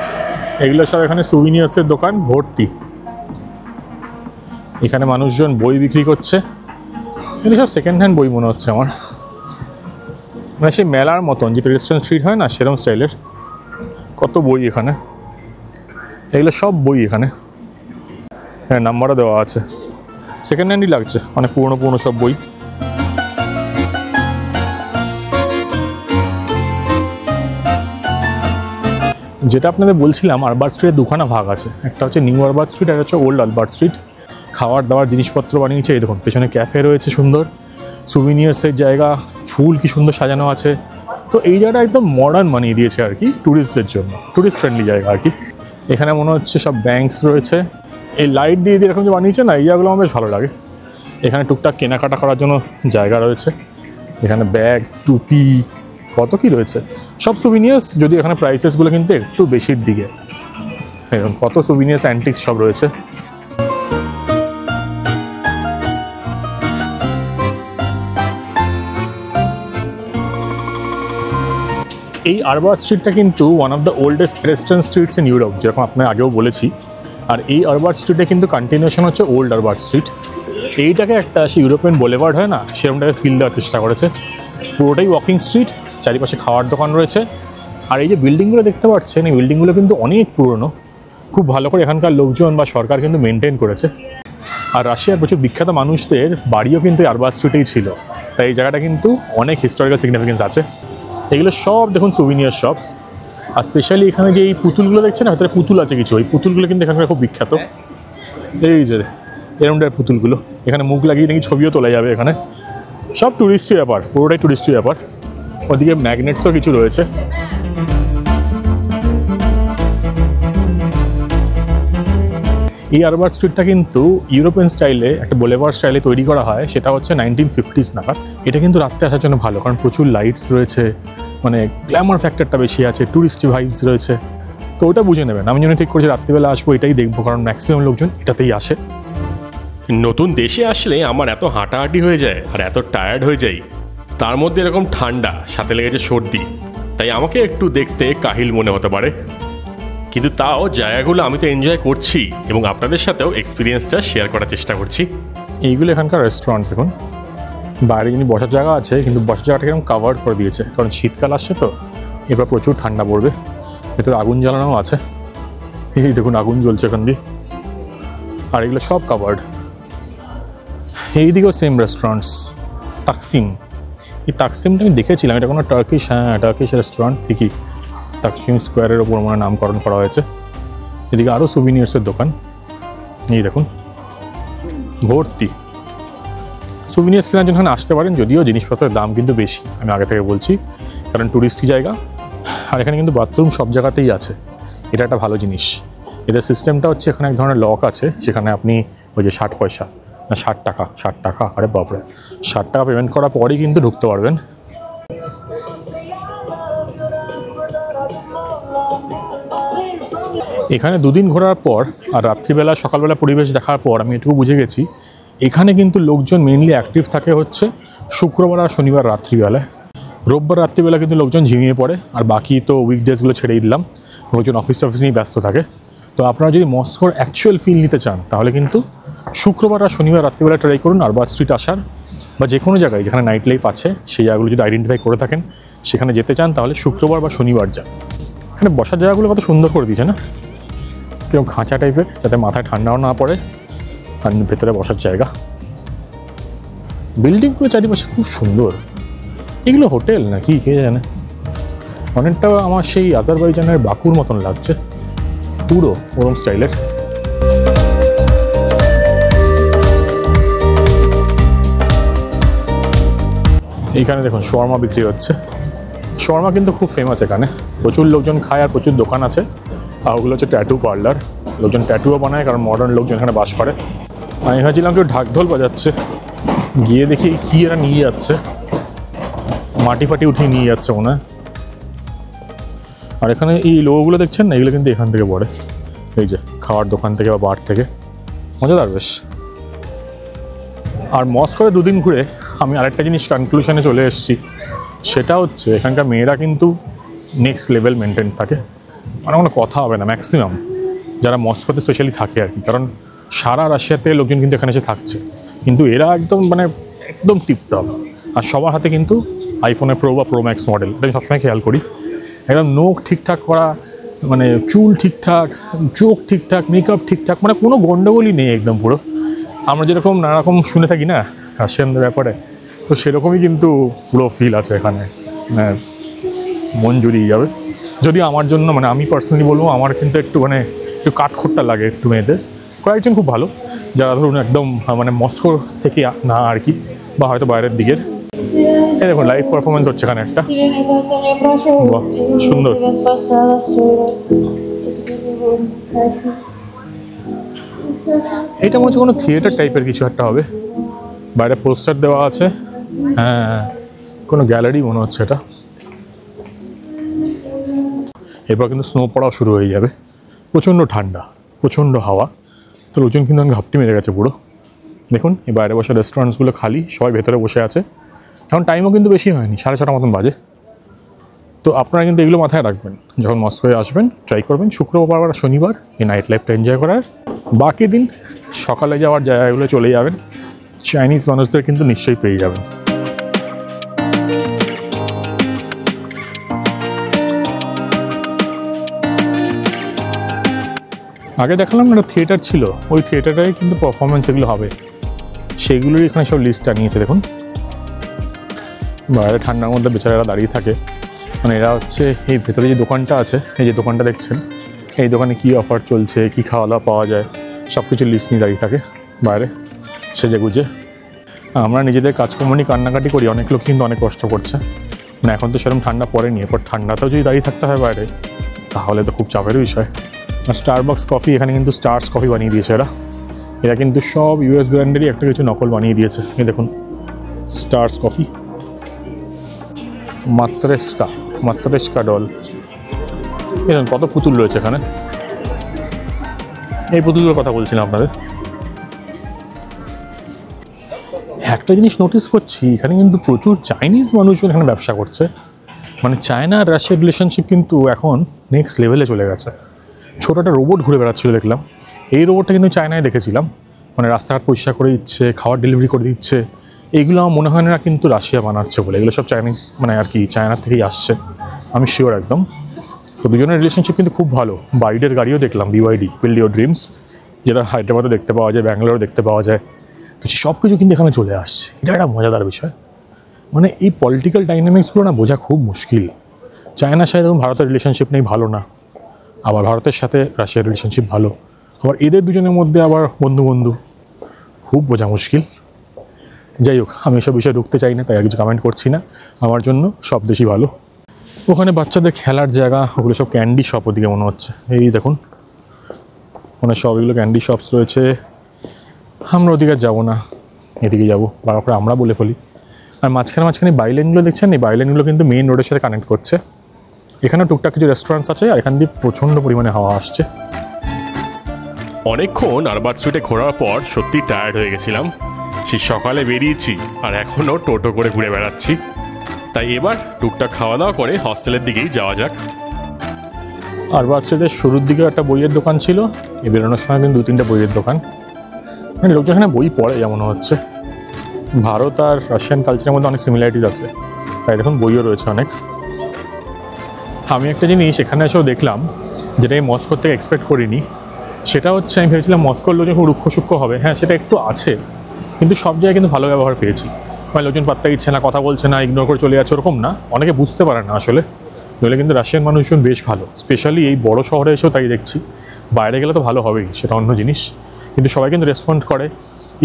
এগুলো সব এখানে সুভিনিয়ার্সের দোকান ভর্তি। এখানে মানুষজন বই বিক্রি করছে, এগুলো সব সেকেন্ড হ্যান্ড বই মনে হচ্ছে আমার, মানে সেই মেলার মতন যে পেডেস্ট্রিয়ান স্ট্রিট হয় না সেরকম স্টাইলের। কত বই এখানে, এগুলো সব বই এখানে, হ্যাঁ নাম্বারও দেওয়া আছে। সেকেন্ড হ্যান্ডই লাগছে, মানে পুরনো সব বই। যেটা আপনাদের বলছিলাম আরবান স্ট্রিটের দুখানা ভাগ আছে, একটা হচ্ছে নিউ আরবান স্ট্রিট আর হচ্ছে ওল্ড আরবান স্ট্রিট। খাওয়ার দাওয়ার জিনিসপত্র বানিয়েছে, এই দেখুন পেছনে ক্যাফে রয়েছে সুন্দর, সুভিনিয়ার্সের জায়গা, ফুল কি সুন্দর সাজানো আছে। তো এই জায়গাটা একদম মডার্ন বানিয়ে দিয়েছে আর কি, ট্যুরিস্টদের জন্য, ট্যুরিস্ট ফ্রেন্ডলি জায়গা আর কি। এখানে মনে হচ্ছে সব ব্যাংকস রয়েছে, এই লাইট দিয়ে এরকম যে বানিয়েছে না, এই জায়গাগুলো আমার বেশ ভালো লাগে। এখানে টুকটাক কেনাকাটা করার জন্য জায়গা রয়েছে, এখানে ব্যাগ টুপি কত কি রয়েছে, সব সুভিনিয়ার্স। যদি এখানে প্রাইসেসগুলো কিন্তু একটু বেশির দিকে, এরকম কত সুভিনিয়ার্স অ্যান্টিক্স সব রয়েছে। এই আরবান স্ট্রিটটা কিন্তু one of the oldest pedestrian streets in Europe, যেরকম আপনার আগেও বলেছি। আর এই আরবান স্ট্রিটে কিন্তু কন্টিনিউশন হচ্ছে ওল্ড আরবান স্ট্রিট। এইটাকে একটা সে ইউরোপিয়ান বোলেভার্ড হয় না সেরকমটাকে ফিল দেওয়ার চেষ্টা করেছে। পুরোটাই ওয়াকিং স্ট্রিট, চারিপাশে খাওয়ার দোকান রয়েছে। আর এই যে বিল্ডিংগুলো দেখতে পাচ্ছেন, এই বিল্ডিংগুলো কিন্তু অনেক পুরনো, খুব ভালো করে এখানকার লোকজন বা সরকার কিন্তু মেনটেন করেছে। আর রাশিয়ার প্রচুর বিখ্যাত মানুষদের বাড়িও কিন্তু আরবান স্ট্রিটেই ছিল, তাই এই জায়গাটা কিন্তু অনেক হিস্টোরিক্যাল সিগনিফিকেন্স আছে। এগুলো সব দেখুন সুভিনিয়ার শপস। আর স্পেশালি এখানে যে এই পুতুলগুলো দেখছেন না, ভেতরে পুতুল আছে কিছু, ওই পুতুলগুলো কিন্তু এখানকার খুব বিখ্যাত। এই যে এরকমটার পুতুলগুলো, এখানে মুখ লাগিয়ে নাকি ছবিও তোলা যাবে। এখানে সব ট্যুরিস্টই ব্যাপার, পুরোটাই ট্যুরিস্টই ব্যাপার। ওদিকে ম্যাগনেটসও কিছু রয়েছে। এই আরবান স্ট্রিটটা কিন্তু ইউরোপিয়ান স্টাইলে, একটা বোলেভার্ড স্টাইলে তৈরি করা হয়, সেটা হচ্ছে 1950s নাগাদ। এটা কিন্তু রাত্রে আসার জন্য ভালো, কারণ প্রচুর লাইটস রয়েছে, মানে গ্ল্যামার ফ্যাক্টরটা বেশি আছে, ট্যুরিস্টি ভাইবস রয়েছে। তো ওটা বুঝে নেবেন। আমি জন্য ঠিক করেছি রাত্রিবেলা আসবো, এটাই দেখবো, কারণ ম্যাক্সিমাম লোকজন এটাতেই আসে। নতুন দেশে আসলে আমার এত হাঁটাহাঁটি হয়ে যায় আর এত টায়ার্ড হয়ে যাই, তার মধ্যে এরকম ঠান্ডা, সাথে লেগেছে সর্দি, তাই আমাকে একটু দেখতে কাহিল মনে হতে পারে। কিন্তু তাও জায়গাগুলো আমি তো এনজয় করছি এবং আপনাদের সাথেও এক্সপিরিয়েন্সটা শেয়ার করার চেষ্টা করছি। এইগুলো এখানকার রেস্টুরেন্টস। দেখুন বাইরে কিন্তু বসার জায়গা আছে, কিন্তু বসার জায়গাটা এরকম কাভার্ড করে দিয়েছে, কারণ শীতকাল আসছে তো, এবার প্রচুর ঠান্ডা পড়বে। ভেতরে আগুন জ্বালানোও আছে, এই দেখুন আগুন জ্বলছে এখান দিয়ে। আর এগুলো সব কাভার্ড। এইদিকেও সেম রেস্টুরেন্টস, তাকসিম। এই তাকসিমটা আমি দেখেছিলাম, এটা কোনো টার্কিশ, হ্যাঁ টার্কিশ রেস্টুরেন্ট ঠিকই। তাকসিম স্কোয়ারের ওপর মানে নামকরণ করা হয়েছে। এদিকে আরও সুভিনিয়ার্সের দোকান, এই দেখুন ভর্তি। সুভিনিয়ার্স কেনার জন্য এখানে আসতে পারেন, যদিও জিনিসপত্রের দাম কিন্তু বেশি, আমি আগে থেকে বলছি, কারণ টুরিস্টি জায়গা। আর এখানে কিন্তু বাথরুম সব জায়গাতেই আছে, এটা একটা ভালো জিনিস। এদের সিস্টেমটা হচ্ছে এখানে এক ধরনের লক আছে, সেখানে আপনি ওই যে 60 পয়সা না 60 টাকা, আরে বাপরে, 60 টাকা পেমেন্ট করার পরই কিন্তু ঢুকতে পারবেন। এখানে দুদিন ঘোরার পর আর রাত্রিবেলা সকালবেলা পরিবেশ দেখার পর আমি এটুকু বুঝে গেছি, এখানে কিন্তু লোকজন মেনলি অ্যাক্টিভ থাকে হচ্ছে শুক্রবার আর শনিবার রাত্রিবেলায়। রোববার রাত্রিবেলা কিন্তু লোকজন ঝিমিয়ে পড়ে, আর বাকি তো উইকডেজগুলো ছেড়েই দিলাম, লোকজন অফিস নিয়ে ব্যস্ত থাকে। তো আপনারা যদি মস্কোর অ্যাকচুয়াল ফিল নিতে চান তাহলে কিন্তু শুক্রবার আর শনিবার রাত্রিবেলা ট্রাই করুন আরবাজ স্ট্রিট আসার, বা যে কোনো জায়গায় যেখানে নাইট লাইফ আছে সেই জায়গাগুলো যদি আইডেন্টিফাই করে থাকেন, সেখানে যেতে চান তাহলে শুক্রবার বা শনিবার যান। এখানে বসার জায়গাগুলো কত সুন্দর করে দিয়েছে না, কেউ খাঁচা টাইপের, যাতে মাথায় ঠান্ডাও না পড়ে, আর ভেতরে বসার জায়গা। বিল্ডিংগুলো চারিপাশে খুব সুন্দর। এগুলো হোটেল নাকি কে জানে, অনেকটা আমার সেই আজারবাইজানের বাকুর মতন লাগছে, পুরো ওরম স্টাইলের। এইখানে দেখুন শর্মা বিক্রি হচ্ছে। শর্মা কিন্তু খুব ফেমাস এখানে, প্রচুর লোকজন খায় আর প্রচুর দোকান আছে। আর ওগুলো হচ্ছে ট্যাটু পার্লার, লোকজন ট্যাটুও বানায়, কারণ মডার্ন লোকজন এখানে বাস করে। আমি ভাবছিলাম কেউ ঢাকঢোল বাজাচ্ছে, গিয়ে দেখি কি এরা নিয়ে যাচ্ছে, মাটি ফাটি উঠিয়ে নিয়ে যাচ্ছে মনে হয়। আর এখানে এই লোগোগুলো দেখছেন না, এগুলো কিন্তু এখান থেকে পড়ে, এই যে খাওয়ার দোকান থেকে বা বার থেকে, মজাদার বেশ। আর মস্কোতে দুদিন ঘুরে আমি আরেকটা জিনিস কনক্লুশনে চলে এসেছি, সেটা হচ্ছে এখানকার মেয়েরা কিন্তু নেক্সট লেভেল মেনটেন থাকে, মানে কোনো কথা হবে না ম্যাক্সিমাম যারা মস্কোতে স্পেশালি থাকে আর কি, কারণ সারা রাশিয়ার থেকে লোকজন কিন্তু এখানে এসে থাকছে, কিন্তু এরা একদম মানে একদম টিপটপ। আর সবার হাতে কিন্তু আইফোনে প্রো বা প্রো ম্যাক্স মডেল, এটা আমি সবসময় খেয়াল করি। একদম নখ ঠিকঠাক করা, মানে চুল ঠিকঠাক, চোখ ঠিকঠাক, মেকআপ ঠিকঠাক, মানে কোনো গণ্ডগোলই নেই একদম পুরো। আমরা যেরকম নানারকম শুনে থাকি না রাশিয়ানদের ব্যাপারে, তো সেরকমই কিন্তু পুরো ফিল আছে এখানে, মানে মন জুড়িয়ে যাবে। যদি আমার জন্য, মানে আমি পার্সোনালি বলবো, আমার কিন্তু একটু মানে একটু কাঠখোট্টা লাগে একটু মেয়েদের। কয়েকজন খুব ভালো, যারা ধরুন একদম মানে মস্কো থেকে না আর কি, বা হয়তো বাইরের দিকের। এই দেখুন লাইভ পারফরমেন্স হচ্ছে এখানে একটা, বাহ সুন্দর। এটা মনে হচ্ছে কোনো থিয়েটার টাইপের কিছু একটা হবে, বাইরে পোস্টার দেওয়া আছে, হ্যাঁ কোনো গ্যালারি মনে হচ্ছে এটা। এরপর কিন্তু স্নো পড়াও শুরু হয়ে যাবে, প্রচণ্ড ঠান্ডা, প্রচণ্ড হাওয়া, তো লোকজন কিন্তু ঘাপটি মেরে গেছে পুরো। দেখুন এই বাইরে বসে রেস্টুরেন্টসগুলো খালি, সবাই ভেতরে বসে আছে। এখন টাইমও কিন্তু বেশি হয়নি, 6:30 মতন বাজে। তো আপনারা কিন্তু এগুলো মাথায় রাখবেন, যখন মস্কোয় আসবেন ট্রাই করবেন শুক্রবার আর শনিবার এই নাইট লাইফটা এনজয় করার। বাকি দিন সকালে যাওয়ার জায়গাগুলো চলে যাবেন, চাইনিজ মানুষদের কিন্তু নিশ্চয়ই পেয়ে যাবেন। আগে দেখালাম না একটা থিয়েটার ছিল, ওই থিয়েটারটাই কিন্তু পারফরমেন্স এগুলো হবে, সেইগুলোরই এখানে সব লিস্টটা নিয়েছে। দেখুন বাইরে ঠান্ডার মধ্যে বেচারারা দাঁড়িয়ে থাকে, মানে এরা হচ্ছে এই ভেতরে যে দোকানটা আছে, এই যে দোকানটা দেখছেন, এই দোকানে কী অফার চলছে, কী খাওয়া দাওয়া পাওয়া যায়, সব কিছু লিস্ট নিয়ে দাঁড়িয়ে থাকে বাইরে সেজে গুজে। আমরা নিজেদের কাজকর্ম নিয়ে কান্নাকাটি করি, অনেক লোক কিন্তু অনেক কষ্ট করছে, মানে এখন তো সেরকম ঠান্ডা পড়েনি, এরপর ঠান্ডাতেও যদি দাঁড়িয়ে থাকতে হয় বাইরে তাহলে তো খুব চাপের বিষয়। আর স্টারবাকস কফি, এখানে কিন্তু স্টার্স কফি বানিয়ে দিয়েছে এরা কিন্তু সব ইউএস ব্র্যান্ডেরই একটা কিছু নকল বানিয়ে দিয়েছে। এই দেখুন স্টার্স কফি, মাত্রেস্কা ডল, দেখুন কত পুতুল রয়েছে এখানে। এই পুতুলের কথা বলছিলাম আপনাদের। একটা জিনিস নোটিস করছি, এখানে কিন্তু প্রচুর চাইনিজ মানুষজন এখানে ব্যবসা করছে, মানে চায়না আর রাশিয়ার রিলেশনশিপ কিন্তু এখন নেক্সট লেভেলে চলে গেছে। ছোটো একটা রোবট ঘুরে বেড়াচ্ছিল দেখলাম, এই রোবটটা কিন্তু চায়নায় দেখেছিলাম, মানে রাস্তাঘাট পরিষ্কার করে দিচ্ছে, খাবার ডেলিভারি করে দিচ্ছে। এইগুলো আমার মনে হয় না কিন্তু রাশিয়া বানাচ্ছে বলে, এগুলো সব চাইনিজ মানে আর কি চায়নার থেকেই আসছে, আমি শিওর একদম। তো দুজনের রিলেশনশিপ কিন্তু খুব ভালো। বাইডের গাড়িও দেখলাম, BYD, বিল্ড ইওর ড্রিমস, যেটা হায়দ্রাবাদে দেখতে পাওয়া যায়, ব্যাঙ্গালোরে দেখতে পাওয়া যায়। তো সব কিছু কিন্তু এখানে চলে আসছে। এটা একটা মজাদার বিষয়। মানে এই পলিটিক্যাল ডাইনামিক্সগুলো না বোঝা খুব মুশকিল। চায়নার সাথে দেখুন ভারতের রিলেশনশিপ নেই, ভালো না, আবার ভারতের সাথে রাশিয়ার রিলেশনশিপ ভালো, আবার এদের দুজনের মধ্যে আবার বন্ধু বন্ধু, খুব বোঝা মুশকিল। যাই হোক, আমি এসব বিষয়ে ঢুকতে চাই না, তাই আর কিছু কমেন্ট করছি না। আমার জন্য সব দেশই ভালো। ওখানে বাচ্চাদের খেলার জায়গা, ওগুলো সব ক্যান্ডি শপ ওদিকে মনে হচ্ছে। এই দেখুন ওখানে সব এগুলো ক্যান্ডি শপস রয়েছে। আমরা ওদিকে যাবো না, এদিকে যাবো, তারপরে আমরা বলে ফেলি। আর মাঝখানে বাইলেনগুলো দেখছেন, এই বাইলেনগুলো কিন্তু মেইন রোডের সাথে কানেক্ট করছে। এখানে টুকটাক কিছু রেস্টুরেন্টস আছে, আর এখান দিয়ে প্রচণ্ড পরিমাণে হাওয়া আসছে। অনেকক্ষণ আরবার্ট স্ট্রিটে ঘোরার পর সত্যি টায়ার্ড হয়ে গেছিলাম। সেই সকালে বেরিয়েছি আর এখনও টোটো করে ঘুরে বেড়াচ্ছি। তাই এবার টুকটাক খাওয়া দাওয়া করে হস্টেলের দিকেই যাওয়া যাক। আরবার্ট স্ট্রিটের শুরুর দিকে একটা বইয়ের দোকান ছিল, এই বেরোনোর সময় কিন্তু 2-3টে বইয়ের দোকান। মানে লোক যেখানে বই পড়ে যেমন হচ্ছে। ভারত আর রাশিয়ান কালচারের মধ্যে অনেক সিমিলারিটিস আছে, তাই দেখুন বইও রয়েছে অনেক। আমি একটা জিনিস এখানে এসেও দেখলাম, যেটা আমি মস্কোর থেকে এক্সপেক্ট করিনি। সেটা হচ্ছে, আমি ভেবেছিলাম মস্কোর লোকজন খুব রুক্ষ সূক্ষ্ম হবে। হ্যাঁ, সেটা একটু আছে, কিন্তু সব জায়গায় কিন্তু ভালো ব্যবহার পেয়েছি। মানে লোকজন পাত্তা দিচ্ছে না, কথা বলছে না, ইগনোর করে চলে যাচ্ছে, ওরকম না। অনেকে বুঝতে পারে না আসলে। নইলে কিন্তু রাশিয়ান মানুষজন বেশ ভালো, স্পেশালি এই বড় শহরে এসেও তাই দেখছি। বাইরে গেলে তো ভালো হবেই, সেটা অন্য জিনিস, কিন্তু সবাই কিন্তু রেসপন্ড করে।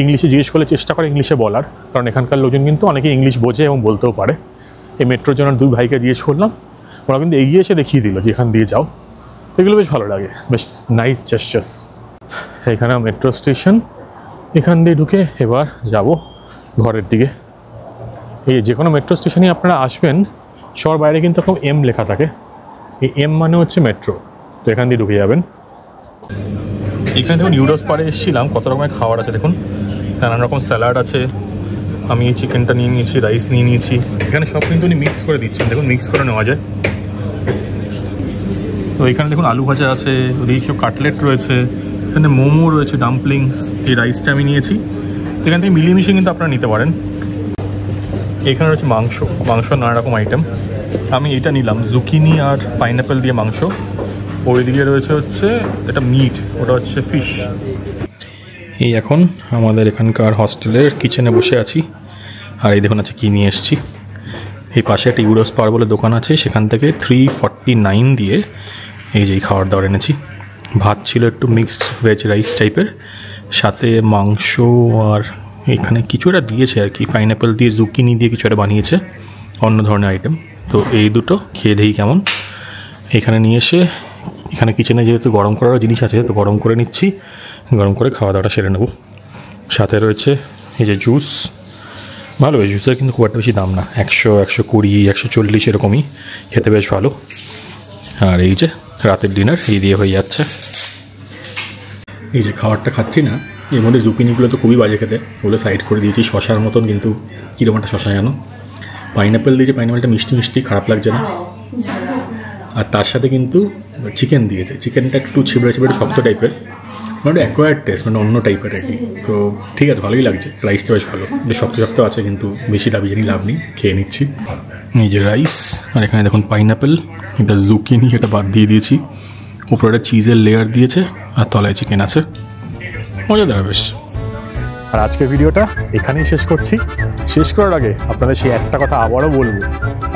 ইংলিশে জিজ্ঞেস করলে চেষ্টা করে ইংলিশে বলার, কারণ এখানকার লোকজন কিন্তু অনেকে ইংলিশ বোঝে এবং বলতেও পারে। এই মেট্রোর জন্য 2 ভাইকে জিজ্ঞেস করলাম, ওরা কিন্তু এগিয়ে এসে দেখিয়ে দিল যে এখান দিয়ে যাও। এগুলো বেশ ভালো লাগে, বেশ নাইস জেস্টার্স। এখানে মেট্রো স্টেশন, এখান দিয়ে ঢুকে এবার যাব ঘরের দিকে। এই যে কোনো মেট্রো স্টেশনই আপনারা আসবেন, সবার বাইরে কিন্তু এরকম এম লেখা থাকে। এই এম মানে হচ্ছে মেট্রো, তো এখান দিয়ে ঢুকে যাবেন। এখানে দেখুন ইউরোস পারে এসেছিলাম, কত রকমের খাবার আছে দেখুন। নানান রকম স্যালাড আছে, আমি চিকেনটা নিয়ে নিয়েছি, রাইস নিয়ে নিয়েছি। এখানে সব কিন্তু উনি মিক্স করে দিচ্ছেন, দেখুন মিক্স করে নেওয়া যায়। তো এখানে দেখুন আলু ভাজা আছে, ওদিকে সব কাটলেট রয়েছে, এখানে মোমো রয়েছে, ডাম্পলিংস। এই রাইসটা আমি নিয়েছি, তো এখান থেকে মিলিয়ে মিশিয়ে কিন্তু আপনারা নিতে পারেন। এখানে রয়েছে মাংস নানা রকম আইটেম। আমি এটা নিলাম, জুকিনি আর পাইনঅ্যাপেল দিয়ে মাংস। ওইদিকে রয়েছে হচ্ছে এটা মিট, ওটা হচ্ছে ফিশ। এই এখন আমাদের এখানকার হস্টেলের কিচেনে বসে আছি, আর এই দেখুন আছে কী নিয়ে এসেছি। এই পাশে একটা ইউরোস পার বলে দোকান আছে, সেখান থেকে 349 দিয়ে এই যে খাবার দাবার এনেছি। ভাত ছিল একটু মিক্সড ভেজ রাইস টাইপের, সাথে মাংস, আর এখানে কিছু একটা দিয়েছে আর কি, পাইনঅ্যাপেল দিয়ে জুকিনি দিয়ে কিছু একটা বানিয়েছে, অন্য ধরনের আইটেম। তো এই দুটো খেয়ে দেখি কেমন। এখানে নিয়ে এসে এখানে কিচেনে যেহেতু গরম করারও জিনিস আছে, তো গরম করে নিচ্ছি, গরম করে খাওয়া দাওয়াটা সেরে নেব। সাথে রয়েছে এই যে জুস, ভালো বেশ, জুসের কিন্তু খুব একটা বেশি দাম না, 100, 120, 140 এরকমই, খেতে বেশ ভালো। আর এই যে রাতের ডিনার এই দিয়ে হয়ে যাচ্ছে। এই যে খাবারটা খাচ্ছি না, এর মধ্যে জুকিনিগুলো তো খুবই বাজে খেতে, ওগুলো সাইড করে দিয়েছি, শশার মতন, কিন্তু কীরকম একটা শশা জানো। পাইনঅ্যাপেল দিয়েছে, পাইনঅ্যাপেলটা মিষ্টি মিষ্টি, খারাপ লাগছে না। আর তার সাথে কিন্তু চিকেন দিয়েছে, চিকেনটা একটু ছিবড়ে ছিবড়ে শক্ত টাইপের, মানে অ্যাকোয়ার্ড টেস্ট, মানে অন্য টাইপের আর কি। তো ঠিক আছে, ভালোই লাগছে। রাইসটা বেশ ভালো, শক্ত শক্ত আছে, কিন্তু বেশি লাভ নেই, খেয়ে নিচ্ছি। এই যে রাইস, আর এখানে দেখুন পাইনঅ্যাপেল, এটা জুকিনি, এটা বাদ দিয়ে দিয়েছি। উপরে একটা চিজের লেয়ার দিয়েছে, আর তলায় চিকেন আছে, মজাদার বেশ। আর আজকের ভিডিওটা এখানেই শেষ করছি। শেষ করার আগে আপনাদের সেই একটা কথা আবারও বলবো,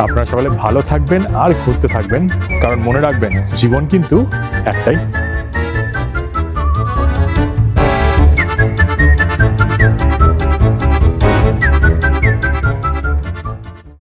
আপনারা সকলে ভালো থাকবেন আর ঘুরতে থাকবেন, কারণ মনে রাখবেন জীবন কিন্তু একটাই।